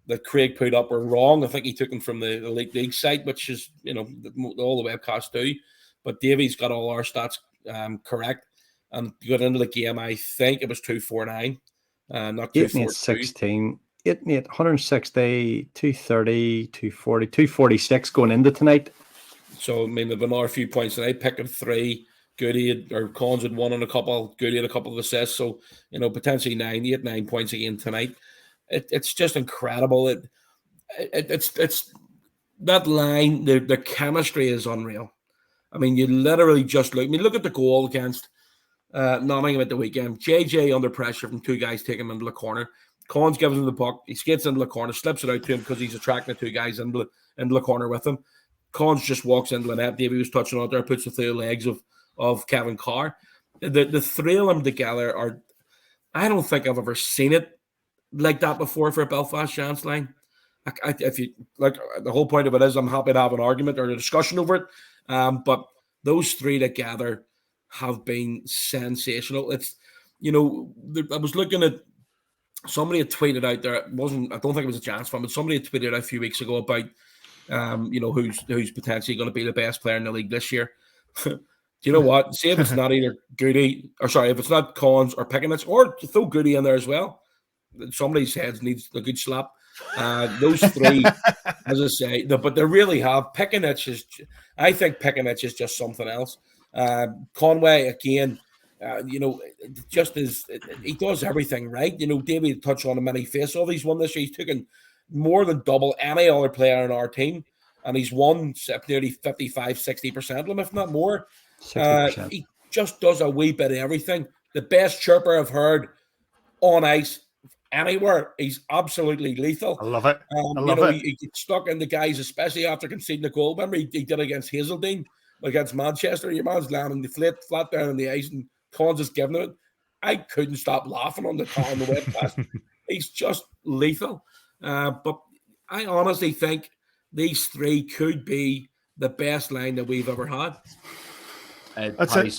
that Craig put up were wrong. I think he took them from the Elite League site, which is, all the webcasts do. But Davy's got all our stats correct. And got into the game, I think it was 249, not 242. 160, 230, 240, 246 going into tonight. So, I mean, they've another few points tonight, picking three. Cons had one on a couple, Goody had a couple of assists. So, potentially 9 points again tonight. It's just incredible. It's that line, the chemistry is unreal. I mean, you literally just look at the goal against Nottingham at the weekend. JJ under pressure from two guys taking him into the corner. Cons gives him the puck. He skates into the corner, slips it out to him because he's attracting the two guys into the corner with him. Cons just walks into the net. Davy was touching on it there, puts it through the legs of Kevin Carr. The three of them together are, I don't think I've ever seen it like that before for a Belfast Giants line. If you like, the whole point of it is I'm happy to have an argument or a discussion over it. But those three together have been sensational. It's, I was looking at, somebody had tweeted out there. I don't think it was a Giants fan, but somebody had tweeted out a few weeks ago about, who's potentially going to be the best player in the league this year. Do you know what? See if it's not either Goody, if it's not Cons or Pickenich, or throw Goody in there as well. Somebody's head needs a good slap. Those three, as I say, but they really have. I think Pickenich is just something else. Conway, again, just as he does everything right. Davy touched on a many face-off he's won this year. He's taken more than double any other player on our team, and he's won nearly 55-60% of them, if not more. 60%. He just does a wee bit of everything. The best chirper I've heard on ice anywhere. He's absolutely lethal. I love it. He gets stuck in the guys, especially after conceding a goal. Remember, he did against Hazeltine, against Manchester. Your man's landing the flat down on the ice, and Cons is giving it. I couldn't stop laughing on the webcast. He's just lethal. But I honestly think these three could be the best line that we've ever had. Sorry,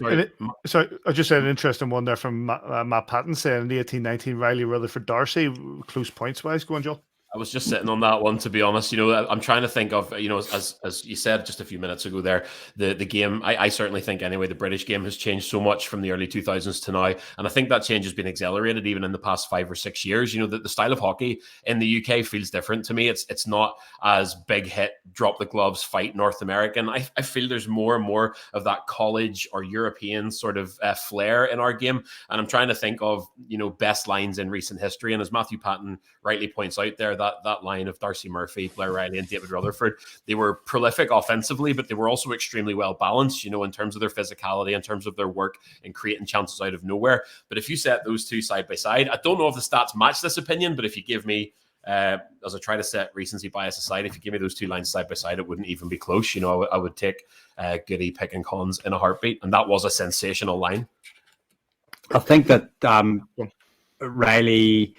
I just said an interesting one there from Matt Patton saying in the 18-19 Riley Rutherford Darcy, close points wise. Go on, Joel. I was just sitting on that one, to be honest. I'm trying to think of, as you said just a few minutes ago there, the game. I certainly think anyway, the British game has changed so much from the early 2000s to now. And I think that change has been accelerated even in the past 5 or 6 years. The style of hockey in the UK feels different to me. It's not as big hit, drop the gloves, fight North American. I feel there's more and more of that college or European sort of flair in our game. And I'm trying to think of, best lines in recent history. And as Matthew Patton rightly points out there, that line of Darcy Murphy, Blair Riley, and David Rutherford, they were prolific offensively, but they were also extremely well balanced, in terms of their physicality, in terms of their work and creating chances out of nowhere. But if you set those two side by side, I don't know if the stats match this opinion, but if you give me, as I try to set recency bias aside, if you give me those two lines side by side, it wouldn't even be close. I would take Goody, Pick and Cons in a heartbeat, and that was a sensational line. I think that Riley,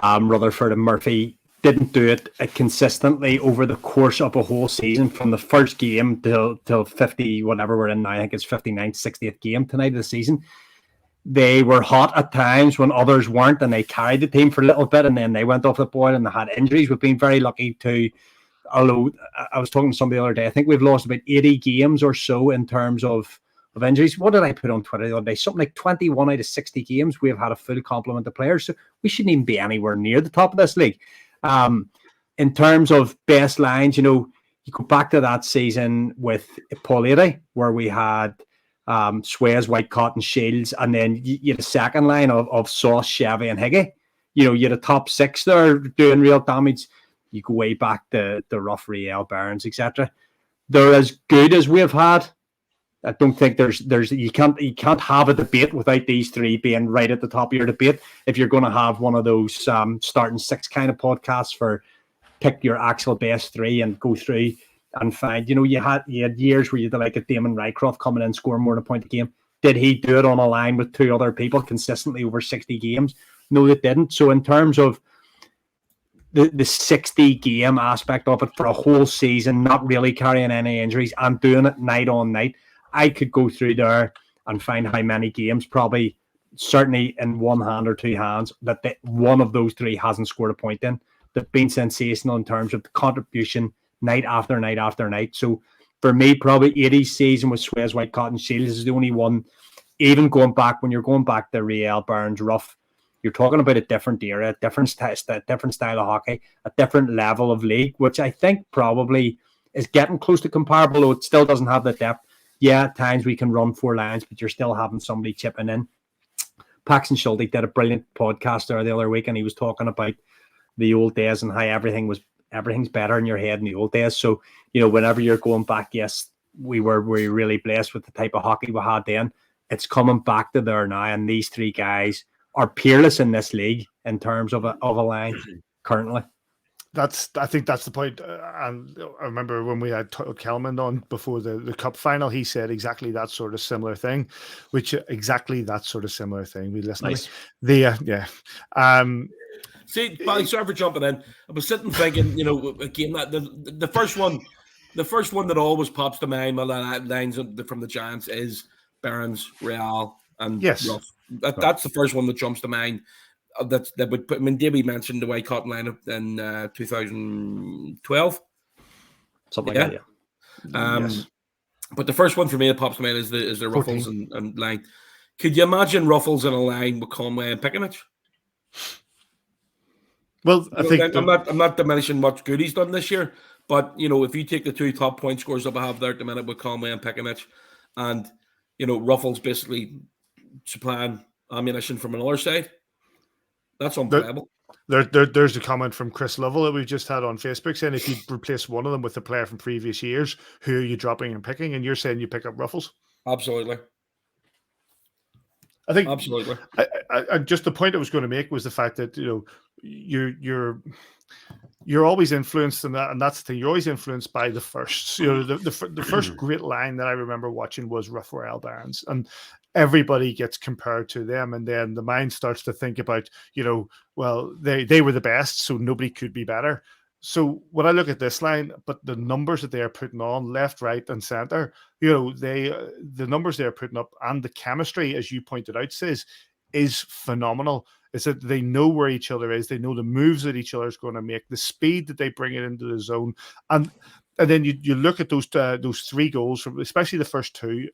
Rutherford and Murphy didn't do it consistently over the course of a whole season, from the first game till 50, whatever we're in now. I think it's 59th, 60th game tonight of the season. They were hot at times when others weren't, and they carried the team for a little bit, and then they went off the boil and they had injuries. We've been very lucky although I was talking to somebody the other day, I think we've lost about 80 games or so in terms of injuries. What did I put on Twitter the other day? Something like 21 out of 60 games we have had a full complement of players, so we shouldn't even be anywhere near the top of this league. In terms of best lines, you go back to that season with Paul Eadie, where we had Swayze, Whitecott, and Shields, and then you had a second line of Sauce, Chevy, and Higgy. You had a top six there doing real damage. You go way back to Rough, Riel, Barnes, etc. They're as good as we have had. I don't think there's you can't have a debate without these three being right at the top of your debate. If you're going to have one of those starting six kind of podcasts for pick your actual best three and go through and find, you had years where you had like a Damon Rycroft coming in scoring more than a point a game. Did he do it on a line with two other people consistently over 60 games? No, they didn't. So in terms of the 60 game aspect of it for a whole season, not really carrying any injuries and doing it night on night, I could go through there and find how many games, probably certainly in one hand or two hands, that one of those three hasn't scored a point in. They've been sensational in terms of the contribution night after night after night. So for me, probably 80 season with Swayze, Whitecott, and Shields is the only one. Even when you're going back to Riel, Burns, Ruff, you're talking about a different era, a different style of hockey, a different level of league, which I think probably is getting close to comparable, though it still doesn't have the depth. Yeah, at times we can run four lines, but you're still having somebody chipping in. Paxton Schulte did a brilliant podcast there the other week, and he was talking about the old days and how everything's better in your head in the old days. So, whenever you're going back, yes, we were really blessed with the type of hockey we had then. it's coming back to there now, and these three guys are peerless in this league in terms of a line currently. I think that's the point. And I remember when we had Kelman on before the cup final, he said exactly that sort of similar thing, We listened. Nice. See, sorry for jumping in. I was sitting thinking, again, that the first one that always pops to mind, lines from the Giants is Barons, Real, and Ruff. That's the first one that jumps to mind. That would put. I mean, Davy mentioned the Whitecott lineup in 2012, something like that. Yeah. Yes. But the first one for me that pops to mind is the Ruffles and line. Could you imagine Ruffles in a line with Conway and Pickenich? Well, I think I'm not diminishing what Goody's done this year, but if you take the two top point scorers that we have there at the minute with Conway and Pickenich, and Ruffles basically supplying ammunition from another side. That's unplayable. There's a comment from Chris Lovell that we just had on Facebook saying if you replace one of them with a player from previous years, who are you dropping and picking? And you're saying you pick up Ruffles? Absolutely. I think absolutely. I just the point I was going to make was the fact that you're always influenced in that, and that's the thing. You're always influenced by the first. The first great line that I remember watching was Raphael Barnes, and everybody gets compared to them, and then the mind starts to think about, well, they were the best, so nobody could be better. So when I look at this line, but the numbers that they are putting on left, right, and center, the numbers they are putting up and the chemistry, as you pointed out, is phenomenal. It's that they know where each other is. They know the moves that each other is going to make, the speed that they bring it into the zone, and then you look at those three goals, especially the first two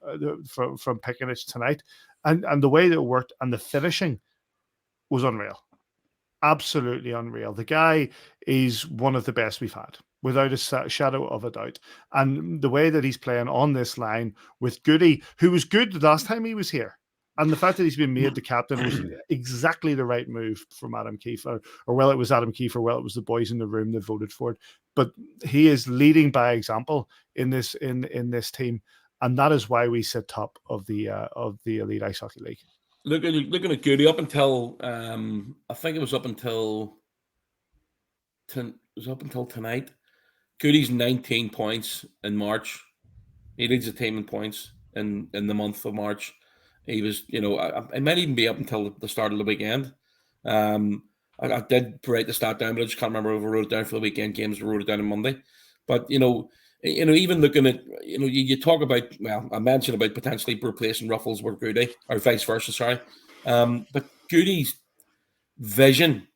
from Pickenich tonight, and the way that it worked and the finishing was unreal, absolutely unreal. The guy is one of the best we've had, without a shadow of a doubt. And the way that he's playing on this line with Goody, who was good the last time he was here. And the fact that he's been made the captain was exactly the right move from Adam Keefe, or well, it was Adam Keefe, or well, it was the boys in the room that voted for it. But he is leading by example in this team, and that is why we sit top of the Elite Ice Hockey League. Looking at Goody up until I think it was up until tonight. Goody's 19 points in March. He leads the team in points in the month of March. He was, it might even be up until the start of the weekend. I did write the stat down, but I just can't remember if I wrote it down for the weekend games. I wrote it down on Monday. But, even looking at, you talk about, well, I mentioned about potentially replacing Ruffles with Goody, or vice versa, sorry. But Goody's vision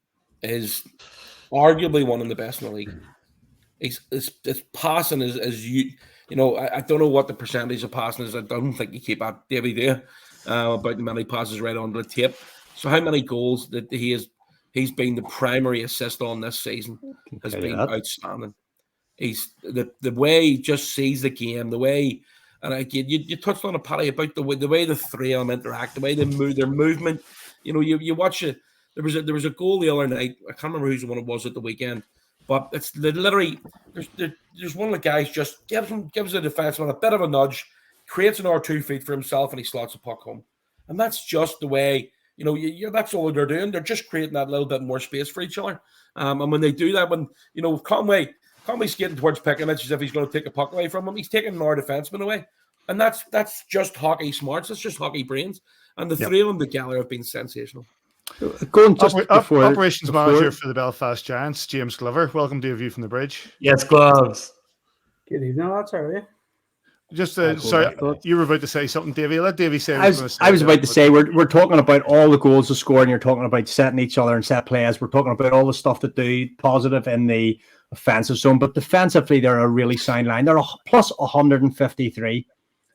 is arguably one of the best in the league. His passing is I don't know what the percentage of passing is. I don't think you keep at Davy there. About the many passes right onto the tape. So how many goals that he's been the primary assist on this season has been outstanding. He's the way he just sees the game, the way, and again you touched on it, Paddy, about the way the three of them interact, the way they move, their movement. You watch it. There was a goal the other night. I can't remember whose one it was at the weekend, but it's literally there's one of the guys just gives the defenseman a bit of a nudge, creates an R2 feed for himself, and he slots a puck home. And that's just the way, that's all they're doing. They're just creating that little bit more space for each other. And when they do that, when, Conway's skating towards Pickenich as if he's going to take a puck away from him, he's taking our defenseman away. And that's just hockey smarts. That's just hockey brains. And the three of them together have been sensational. Operations manager for the Belfast Giants, James Glover. Welcome to A View from the Bridge. Yes, Gloves. Good evening, lads. How are you? Just sorry, you were about to say something, Davy. Let Davy say. I was about to say we're talking about all the goals to score, and you're talking about setting each other and set plays. We're talking about all the stuff that do positive in the offensive zone, but defensively they're a really sound line. They're a plus 153,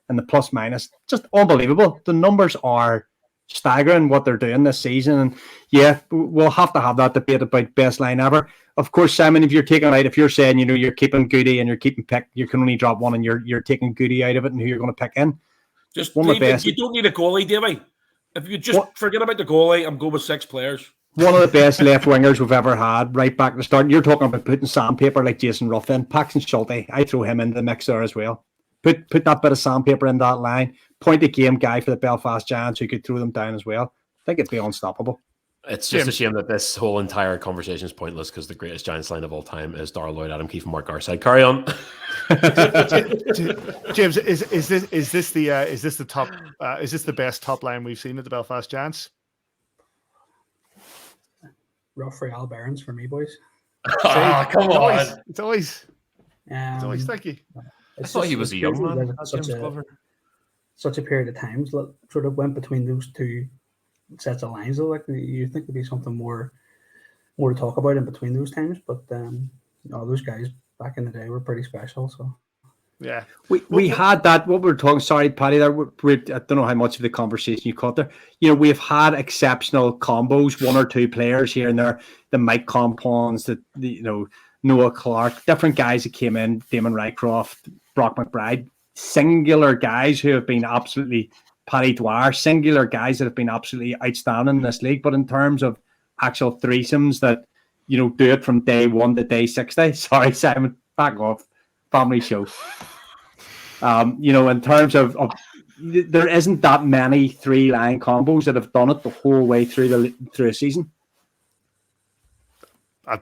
and the plus minus just unbelievable. The numbers are staggering what they're doing this season, and yeah, we'll have to have that debate about best line ever. Of course, Simon, if you're taking out, if you're saying you're keeping Goody and you're keeping Pick, you can only drop one, and you're taking Goody out of it, and who you're going to pick in. Just one of the best. You don't need a goalie, Davy. If you just forget about the goalie, I'm going with 6 players. One of the best left wingers we've ever had, right back at the start. You're talking about putting sandpaper like Jason Ruff in. Paxton Schulte, I throw him into the mix there as well. Put that bit of sandpaper in that line. Point a game guy for the Belfast Giants who could throw them down as well. I think it'd be unstoppable. It's just a shame that this whole entire conversation is pointless because the greatest Giants line of all time is Darrell Lloyd, Adam Keefe, and Mark Garside. Carry on. James, is this the best top line we've seen at the Belfast Giants? Rough Real Barons for me, boys. Oh, come on. It's always thank you. I thought he was a young man. Such a period of times sort of went between those two sets of lines. Though, like you think there'd be something more to talk about in between those times, but those guys back in the day were pretty special. So yeah, we had that. What we were talking. Sorry, Paddy. There, I don't know how much of the conversation you caught there. We've had exceptional combos, one or two players here and there. The Mike Compons, Noah Clark, different guys that came in. Damon Rycroft, Brock McBride, singular guys who have been absolutely. Paddy Dwyer, singular guys that have been absolutely outstanding in this league. But in terms of actual threesomes that do it from day 1 to day 60. Sorry, Simon, back off. Family show. In terms of there isn't that many 3-line combos that have done it the whole way through a season. I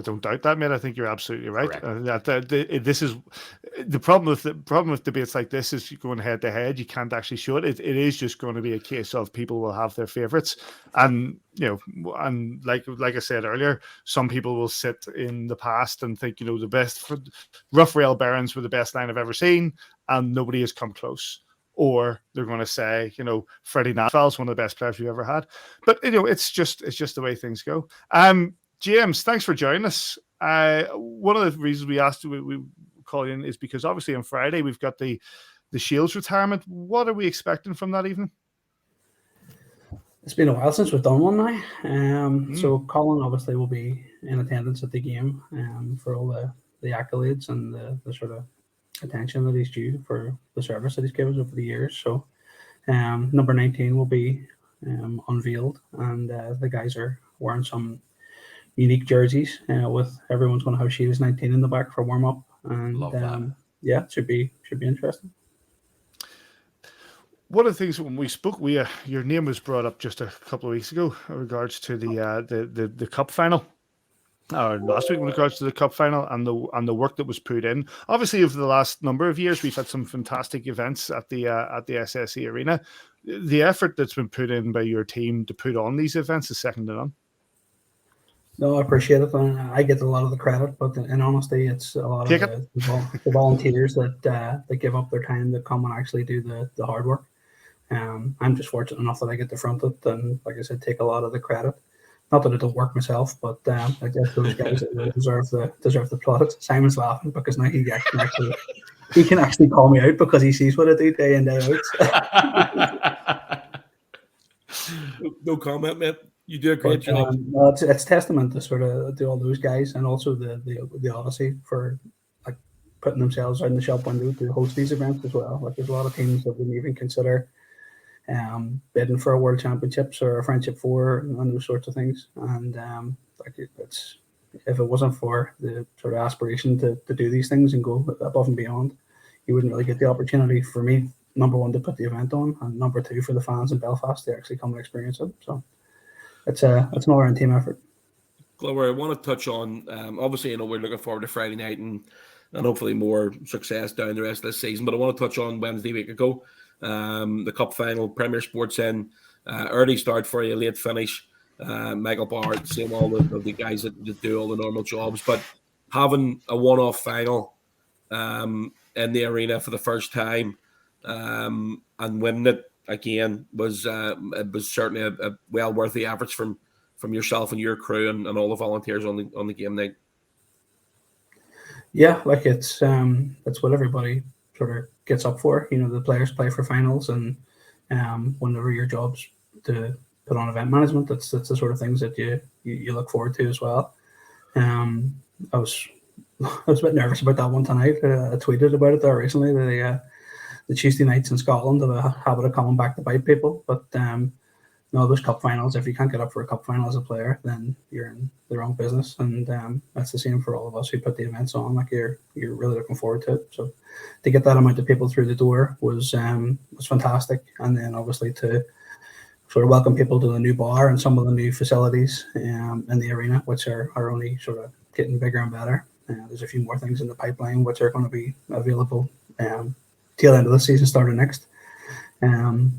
don't doubt that, mate. I think you're absolutely right. This is the problem with debates like this is going head to head. You can't actually show it. It is just going to be a case of people will have their favorites, and and like I said earlier, some people will sit in the past and think the best Rough Rail Barons were the best line I've ever seen, and nobody has come close. Or they're going to say, Freddie Nashville's one of the best players we've ever had. But it's just the way things go. James, thanks for joining us. One of the reasons we asked we call you in is because obviously on Friday we've got the Shields retirement. What are we expecting from that evening? It's been a while since we've done one now. So Colin obviously will be in attendance at the game for all the accolades and the sort of attention that he's due for the service that he's given us over the years. So number 19 will be unveiled, and the guys are wearing some unique jerseys with everyone's going to have Shields 19 in the back for warm up, and it should be interesting. One of the things when we spoke, your name was brought up just a couple of weeks ago in regards to the cup final. Last week in regards to the cup final and the work that was put in. Obviously, over the last number of years, we've had some fantastic events at the SSE Arena. The effort that's been put in by your team to put on these events is second to none. No, I appreciate it. I get a lot of the credit, but in honesty, it's a lot of the volunteers that give up their time to come and actually do the hard work. I'm just fortunate enough that I get to front it and, like I said, take a lot of the credit. Not that I don't work myself, but I guess those guys deserve the plaudits. Simon's laughing because now he can actually call me out because he sees what I do day in, day out. No comment, mate. You do a great job. It's testament to sort of to all those guys and also the Odyssey for like putting themselves out in the shop window to host these events as well. Like there's a lot of teams that wouldn't even consider bidding for a World Championships or a Friendship Four and those sorts of things. And it's if it wasn't for the sort of aspiration to do these things and go above and beyond, you wouldn't really get the opportunity. For me, number one, to put the event on, and number two, for the fans in Belfast to actually come and experience it. So it's an all-round team effort. Glover, I want to touch on, obviously, we're looking forward to Friday night and hopefully more success down the rest of this season, but I want to touch on Wednesday week ago, the Cup final, Premier Sports in, early start for you, late finish, Michael Bard, same all of the guys that do all the normal jobs, but having a one-off final in the arena for the first time and winning it again was certainly a well worth the efforts from yourself and your crew and all the volunteers on the game night. Yeah, like it's what everybody sort of gets up for. The players play for finals, and whenever your job's to put on event management, that's the sort of things that you look forward to as well. I was a bit nervous about that one tonight. I tweeted about it there recently. The Tuesday nights in Scotland have a habit of coming back to bite people, but those cup finals, if you can't get up for a cup final as a player, then you're in the wrong business. And that's the same for all of us who put the events on. Like you're really looking forward to it. So to get that amount of people through the door was fantastic. And then obviously to sort of welcome people to the new bar and some of the new facilities in the arena, which are only sort of getting bigger and better. There's a few more things in the pipeline which are going to be available tail end of the season, starting next.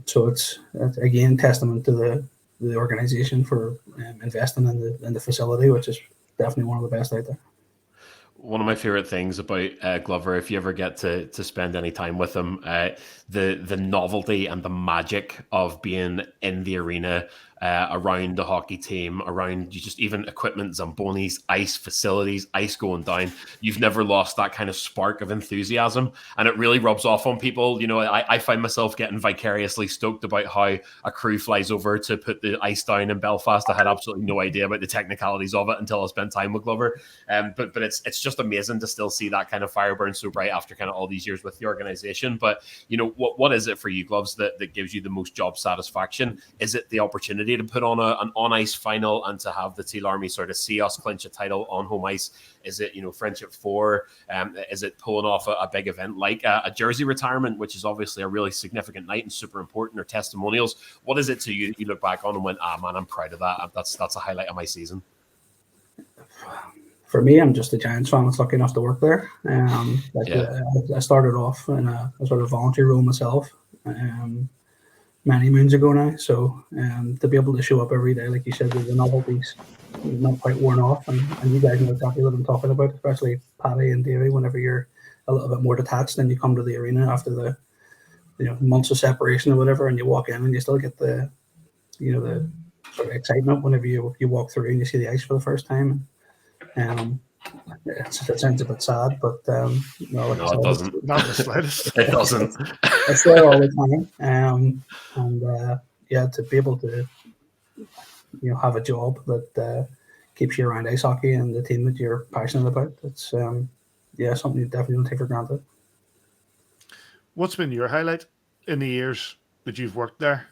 So it's again testament to the organization for investing in the facility, which is definitely one of the best out there. One of my favorite things about Glover, if you ever get to spend any time with him, the novelty and the magic of being in the arena, around the hockey team, around just even equipment, Zambonis, ice facilities, ice going down. You've never lost that kind of spark of enthusiasm, and it really rubs off on people. You know, I find myself getting vicariously stoked about how a crew flies over to put the ice down in Belfast. I had absolutely no idea about the technicalities of it until I spent time with Glover. But it's just amazing to still see that kind of fire burn so bright after kind of all these years with the organization. But you know, what is it for you, Gloves, that gives you the most job satisfaction? Is it the opportunity to put on an on-ice final and to have the Teal Army sort of see us clinch a title on home ice? Is it, you know, Friendship 4? Is it pulling off a big event like a jersey retirement, which is obviously a really significant night and super important, or testimonials? What is it to you you look back on and went, man, I'm proud of that. That's a highlight of my season? For me, I'm just a Giants fan that's lucky enough to work there. I started off in a sort of voluntary role myself many moons ago now. So to be able to show up every day, like you said, the novelty's not quite worn off. And you guys know exactly what I'm talking about, especially Paddy and Davy. Whenever you're a little bit more detached and you come to the arena after the months of separation or whatever, and you walk in and you still get the sort of excitement whenever you walk through and you see the ice for the first time. It sounds a bit sad, but no, it doesn't. Not the slightest. It doesn't. It's there all the time. To be able to have a job that keeps you around ice hockey and the team that you're passionate about, it's something you definitely don't take for granted. What's been your highlight in the years that you've worked there?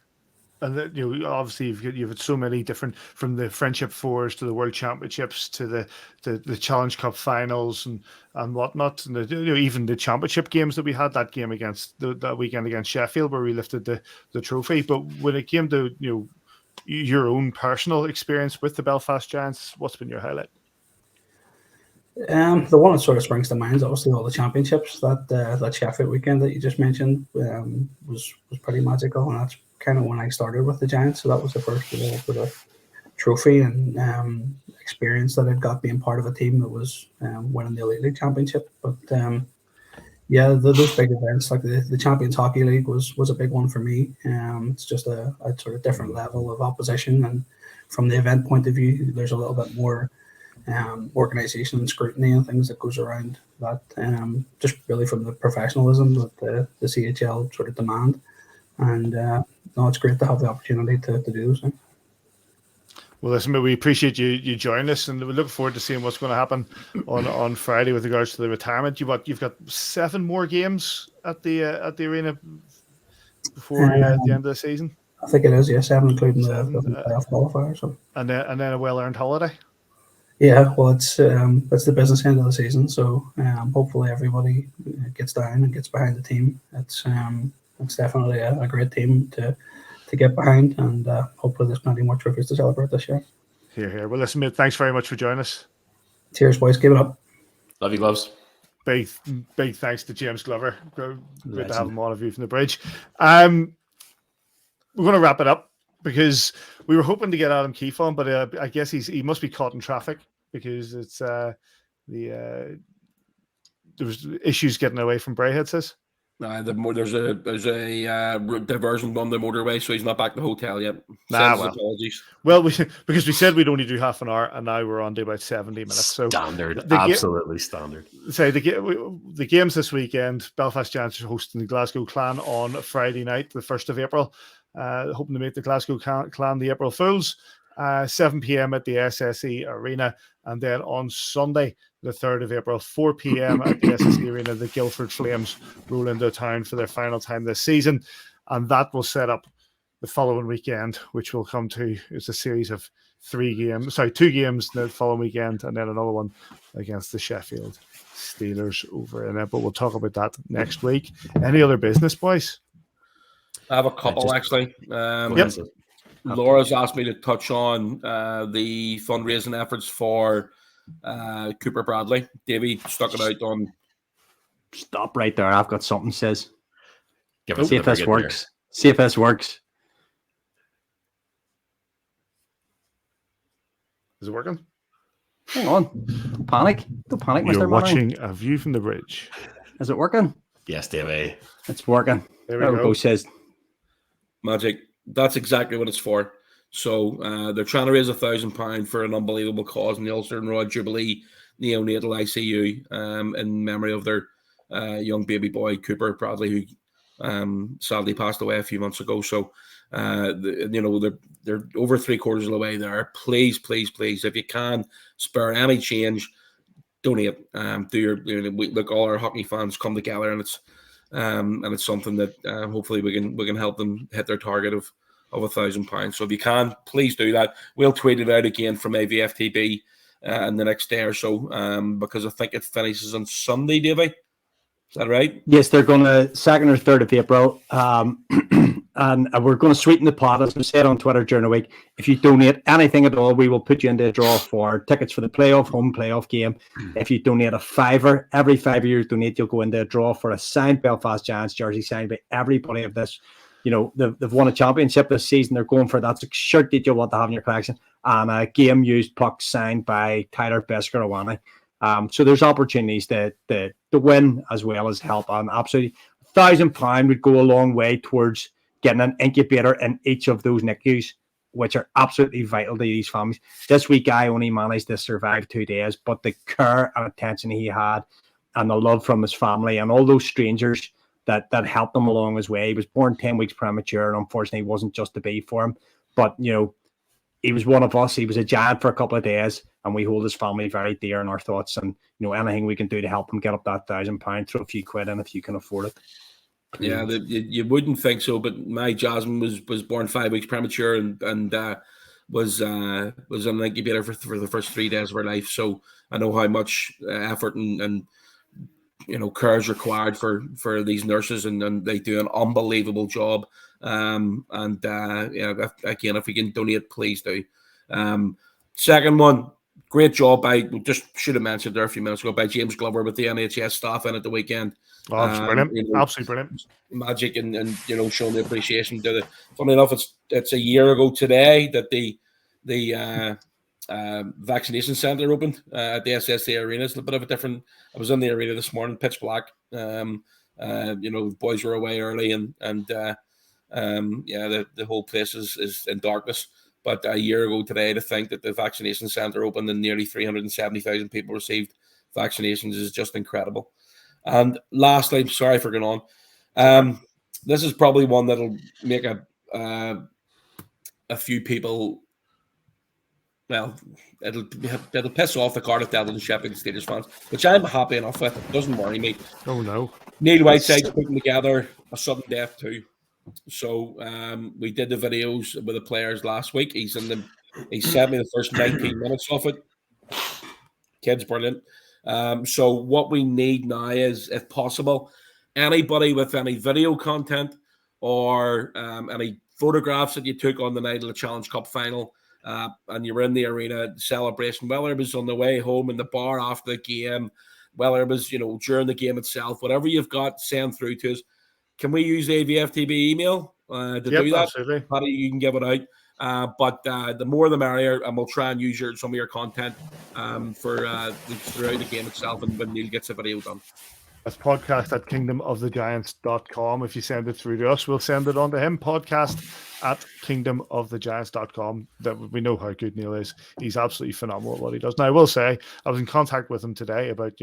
And obviously you've had so many different, from the Friendship 4s to the World Championships to the Challenge Cup finals and whatnot, and even the championship games that we had. That game against that weekend against Sheffield, where we lifted the trophy. But when it came to your own personal experience with the Belfast Giants, what's been your highlight? The one that sort of springs to mind is obviously all the championships. That Sheffield weekend that you just mentioned was pretty magical, and that's kind of when I started with the Giants. So that was the first sort of trophy and experience that I'd got being part of a team that was winning the Elite League Championship. But those big events like the Champions Hockey League was a big one for me. It's just a sort of different level of opposition, and from the event point of view, there's a little bit more organization and scrutiny and things that goes around that, just really from the professionalism that the CHL sort of demand. And it's great to have the opportunity to do those things. Well, listen, we appreciate you joining us, and we look forward to seeing what's going to happen on Friday with regards to the retirement. You've got 7 more games at the arena before the end of the season. I think it is, 7, including the playoff qualifier. So. And then a well-earned holiday. Yeah, well, it's the business end of the season, so hopefully everybody gets down and gets behind the team. It's definitely a great team to get behind, and hopefully there's plenty more trophies to celebrate this year. Here. Well, listen, mate, thanks very much for joining us. Cheers, boys. Keep it up. Love you, Gloves. Big thanks to James Glover. Great to have him on a view from the bridge. We're going to wrap it up because we were hoping to get Adam Keefe on, but I guess he must be caught in traffic because it's there was issues getting away from Braehead, says. There's a diversion on the motorway, so he's not back to the hotel yet. Apologies. Well, because we said we'd only do half an hour, and now we're on to about 70 minutes. So standard, absolutely standard. Say the games this weekend. Belfast Giants are hosting the Glasgow Clan on Friday night, the 1st of April. Hoping to make the Glasgow Clan the April Fools. 7 p.m. at the SSE Arena, and then on Sunday, the 3rd of April, 4 p.m. at the SSE Arena, the Guildford Flames roll into town for their final time this season, and that will set up the following weekend, which we'll come to. It's a series of 2 games the following weekend, and then another one against the Sheffield Steelers over in it. But we'll talk about that next week. Any other business, boys? I have a couple, actually. Laura's asked me to touch on the fundraising efforts for Cooper Bradley. Davy stuck it out on. Stop right there. I've got something, says. See if this works. See if this works. Is it working? Hang on. Don't panic, Mr. You're Manning. watching A View from the Bridge. Is it working? Yes, Davy. It's working. There we go. Says. Magic. That's exactly what it's for. So they're trying to raise £1,000 for an unbelievable cause in the Ulster and Royal Jubilee Neonatal ICU in memory of their young baby boy, Cooper Bradley, who sadly passed away a few months ago. So, they're over 3/4 of the way there. Please, if you can spare any change, donate. Look, all our hockey fans come together, and it's something that hopefully we can help them hit their target of £1,000. So if you can, please do that. We'll tweet it out again from AVFTB in the next day or so, because I think it finishes on Sunday, Davy. Is that right? Yes, they're going to 2nd or 3rd of April. And we're going to sweeten the pot, as we said on Twitter during the week. If you donate anything at all, we will put you into a draw for tickets for the home playoff game. If you donate a $5, every $5 you donate, you'll go into a draw for a signed Belfast Giants jersey signed by everybody of this. They've won a championship this season. They're going for that shirt that you want to have in your collection, and a game-used puck signed by Tyler Beskorowany. So there's opportunities to win as well as help. And absolutely, £1,000 would go a long way towards getting an incubator in each of those NICUs, which are absolutely vital to these families. This week, I only managed to survive 2 days, but the care and attention he had and the love from his family and all those strangers that helped him along his way. He was born 10 weeks premature, and unfortunately, it wasn't just to be for him. But, he was one of us. He was a giant for a couple of days, and we hold his family very dear in our thoughts. And, anything we can do to help him get up that £1,000, throw a few quid in if you can afford it. Yeah, you wouldn't think so, but my Jasmine was born 5 weeks premature and was in an incubator for the first 3 days of her life. So I know how much effort and care is required for these nurses, and they do an unbelievable job. Again, if we can donate, please do. Second one, great job we just should have mentioned there a few minutes ago, by James Glover with the NHS staff in at the weekend. Oh, it's brilliant. Absolutely brilliant. Magic and showing the appreciation to the. Funny enough, it's a year ago today that the vaccination centre opened at the SSA Arena. It's a bit of a different. I was in the arena this morning, pitch black. Boys were away early, and the whole place is in darkness. But a year ago today, to think that the vaccination centre opened and nearly 370,000 people received vaccinations is just incredible. And lastly, sorry for going on. This is probably one that'll make a few people. Well, it'll piss off the Cardiff Devils and Sheffield Steelers fans, which I'm happy enough with. It doesn't worry me. Oh no. Neil Whiteside's putting together a sudden death too. So we did the videos with the players last week. He sent me the first 19 minutes of it. Kid's brilliant. So what we need now is, if possible, anybody with any video content or any photographs that you took on the night of the Challenge Cup final, and you were in the arena celebration, whether it was on the way home in the bar after the game, whether it was during the game itself, whatever you've got, send through to us. Can we use the AVFTB email to do that? Absolutely. Paddy, you can give it out. But the more the merrier, and we'll try and use some of your content for throughout the game itself, and when Neil gets a video done. That's podcast at kingdomofthegiants.com. If you send it through to us, we'll send it on to him. Podcast at kingdomofthegiants.com. That we know how good Neil is. He's absolutely phenomenal at what he does. Now, I will say, I was in contact with him today about,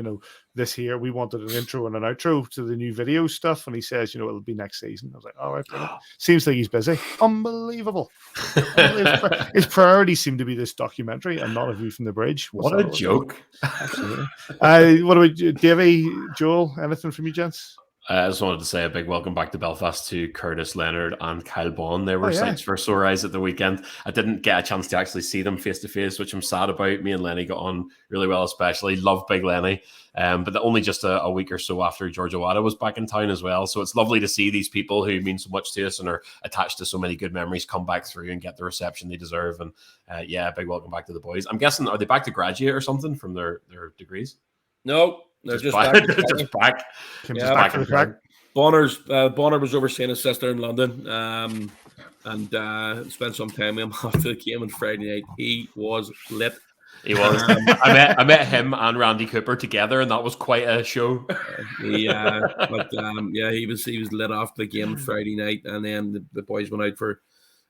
this here. We wanted an intro and an outro to the new video stuff. And he says, it'll be next season. I was like, all right. Brilliant. Seems like he's busy. Unbelievable. His priorities seem to be this documentary and not A View from the Bridge. What a joke. Absolutely. What about Davy, Joel? Anything from you, gents? I just wanted to say a big welcome back to Belfast to Curtis Leonard and Kyle Bond. They were sights for sore eyes at the weekend. I didn't get a chance to actually see them face to face, which I'm sad about. Me and Lenny got on really well, especially. Love Big Lenny. But only just a week or so after George Owada was back in town as well. So it's lovely to see these people who mean so much to us and are attached to so many good memories come back through and get the reception they deserve. And big welcome back to the boys. I'm guessing, are they back to graduate or something from their degrees? No, they're just back. Just back. Yeah, back in track. Bonner was overseeing his sister in London and spent some time with him after the game on Friday night. He was lit. He was. I met him and Randy Cooper together, and that was quite a show. He was lit after the game on Friday night, and then the boys went out for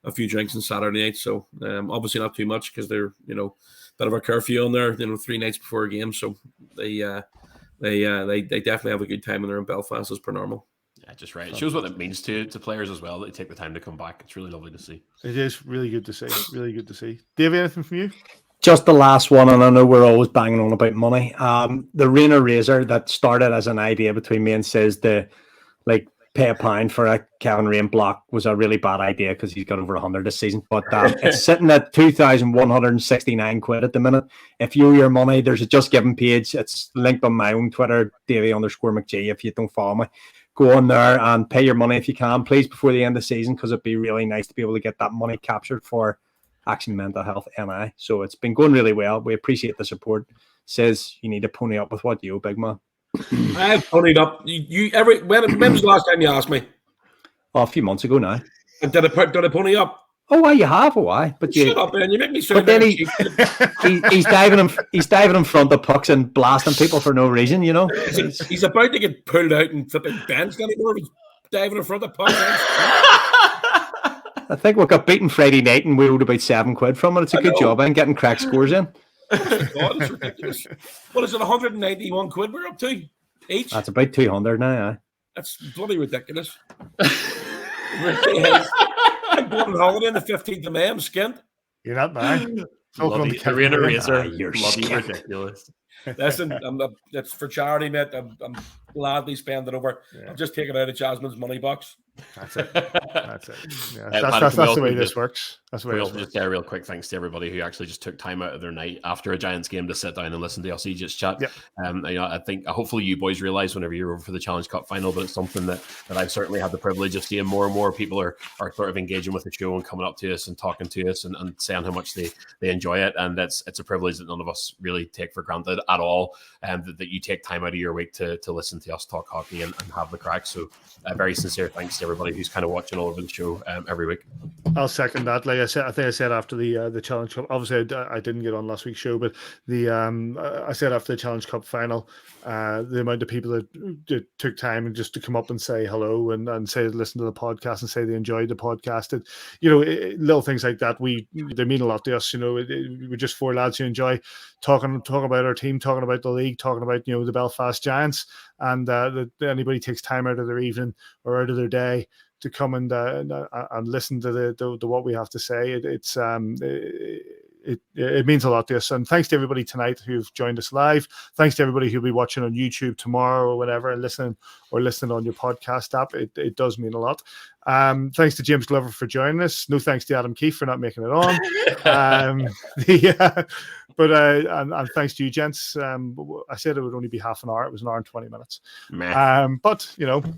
a few drinks on Saturday night. So obviously not too much because they're bit of a curfew on there, 3 nights before a game. So they definitely have a good time when they're in Belfast as per normal. Yeah, just right. It shows what it means to players as well that they take the time to come back. It's really lovely to see. It is really good to see. Really good to see. Davy, anything from you? Just the last one, and I know we're always banging on about money. The Rainer Razor that started as an idea between me and Sis to pay £1 for a Kevin Rain block was a really bad idea because he's got over 100 this season. But it's sitting at 2,169 quid at the minute. If you owe your money, there's a Just Giving page. It's linked on my own Twitter, Davy_McG. If you don't follow me, go on there and pay your money if you can, please, before the end of the season, because it'd be really nice to be able to get that money captured for Action Mental Health NI. So it's been going really well. We appreciate the support. Says you need to pony up with what you owe, big man. I've ponied up. When was the last time you asked me? Oh, a few months ago now. And did I pony up? Oh, why you have? Oh, why? But shut up, man! You make me sound. But then he's diving in front of pucks and blasting people for no reason. He's about to get pulled out and flipping benched anymore. He's diving in front of pucks. I think we got beaten Friday night and we owed about £7 from it. It's a good job and getting crack scores in. God, it's ridiculous. What is it, 191 quid we're up to each? That's about 200 now, That's bloody ridiculous. I'm going on holiday on the 15th of May. I'm skint. You're not bad. Arena Razor. You're bloody ridiculous. Listen, it's for charity, mate. I'm gladly spending over. I'm just taking out of Jasmine's money box. That's it. That's it. Yeah, that's the way this works. That's the way we'll just say a real quick thanks to everybody who actually just took time out of their night after a Giants game to sit down and listen to us just chat. Yep. I think hopefully you boys realize whenever you're over for the Challenge Cup final, but it's something that I've certainly had the privilege of seeing more and more people are sort of engaging with the show and coming up to us and talking to us and saying how much they enjoy it. And it's a privilege that none of us really take for granted at all. And that you take time out of your week to listen to us talk hockey and have the crack. So very sincere thanks to everybody who's kind of watching all over the show every week. I'll second that. Like I said, I think I said after the Challenge Cup. Obviously, I didn't get on last week's show, but I said after the Challenge Cup final, the amount of people that took time and just to come up and say hello and say listen to the podcast and say they enjoyed the podcast. And, little things like that they mean a lot to us. We're just four lads who enjoy talking about our team, talking about the league, talking about the Belfast Giants, and that anybody takes time out of their evening or out of their day to come and listen to the what we have to say. It means a lot to us. And thanks to everybody tonight who've joined us live. Thanks to everybody who'll be watching on YouTube tomorrow or whatever and listening on your podcast app. It does mean a lot. Thanks to James Glover for joining us. No thanks to Adam Keefe for not making it on. And thanks to you, gents. I said it would only be half an hour. It was an hour and 20 minutes. But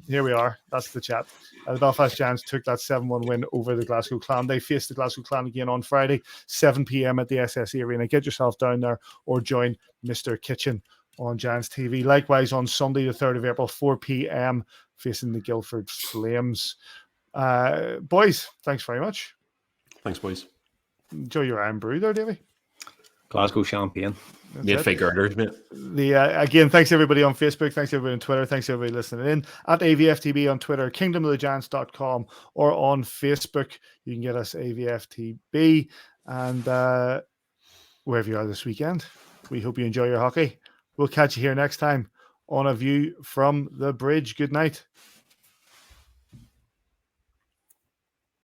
here we are. That's the chat. The Belfast Giants took that 7-1 win over the Glasgow Clan. They face the Glasgow Clan again on Friday, 7 p.m. at the SSE Arena. Get yourself down there or join Mr. Kitchen on Giants TV. Likewise, on Sunday, the 3rd of April, 4 p.m., facing the Guildford Flames. Boys, thanks very much. Thanks, boys. Enjoy your Iron Brew there, Davy. Glasgow champagne. Made fake orders, mate. Again, thanks everybody on Facebook, thanks everybody on Twitter, thanks everybody listening in at AVFTB on Twitter, kingdomofthegiants.com, or on Facebook. You can get us AVFTB, and wherever you are this weekend, we hope you enjoy your hockey. We'll catch you here next time on A View from the Bridge. Good night.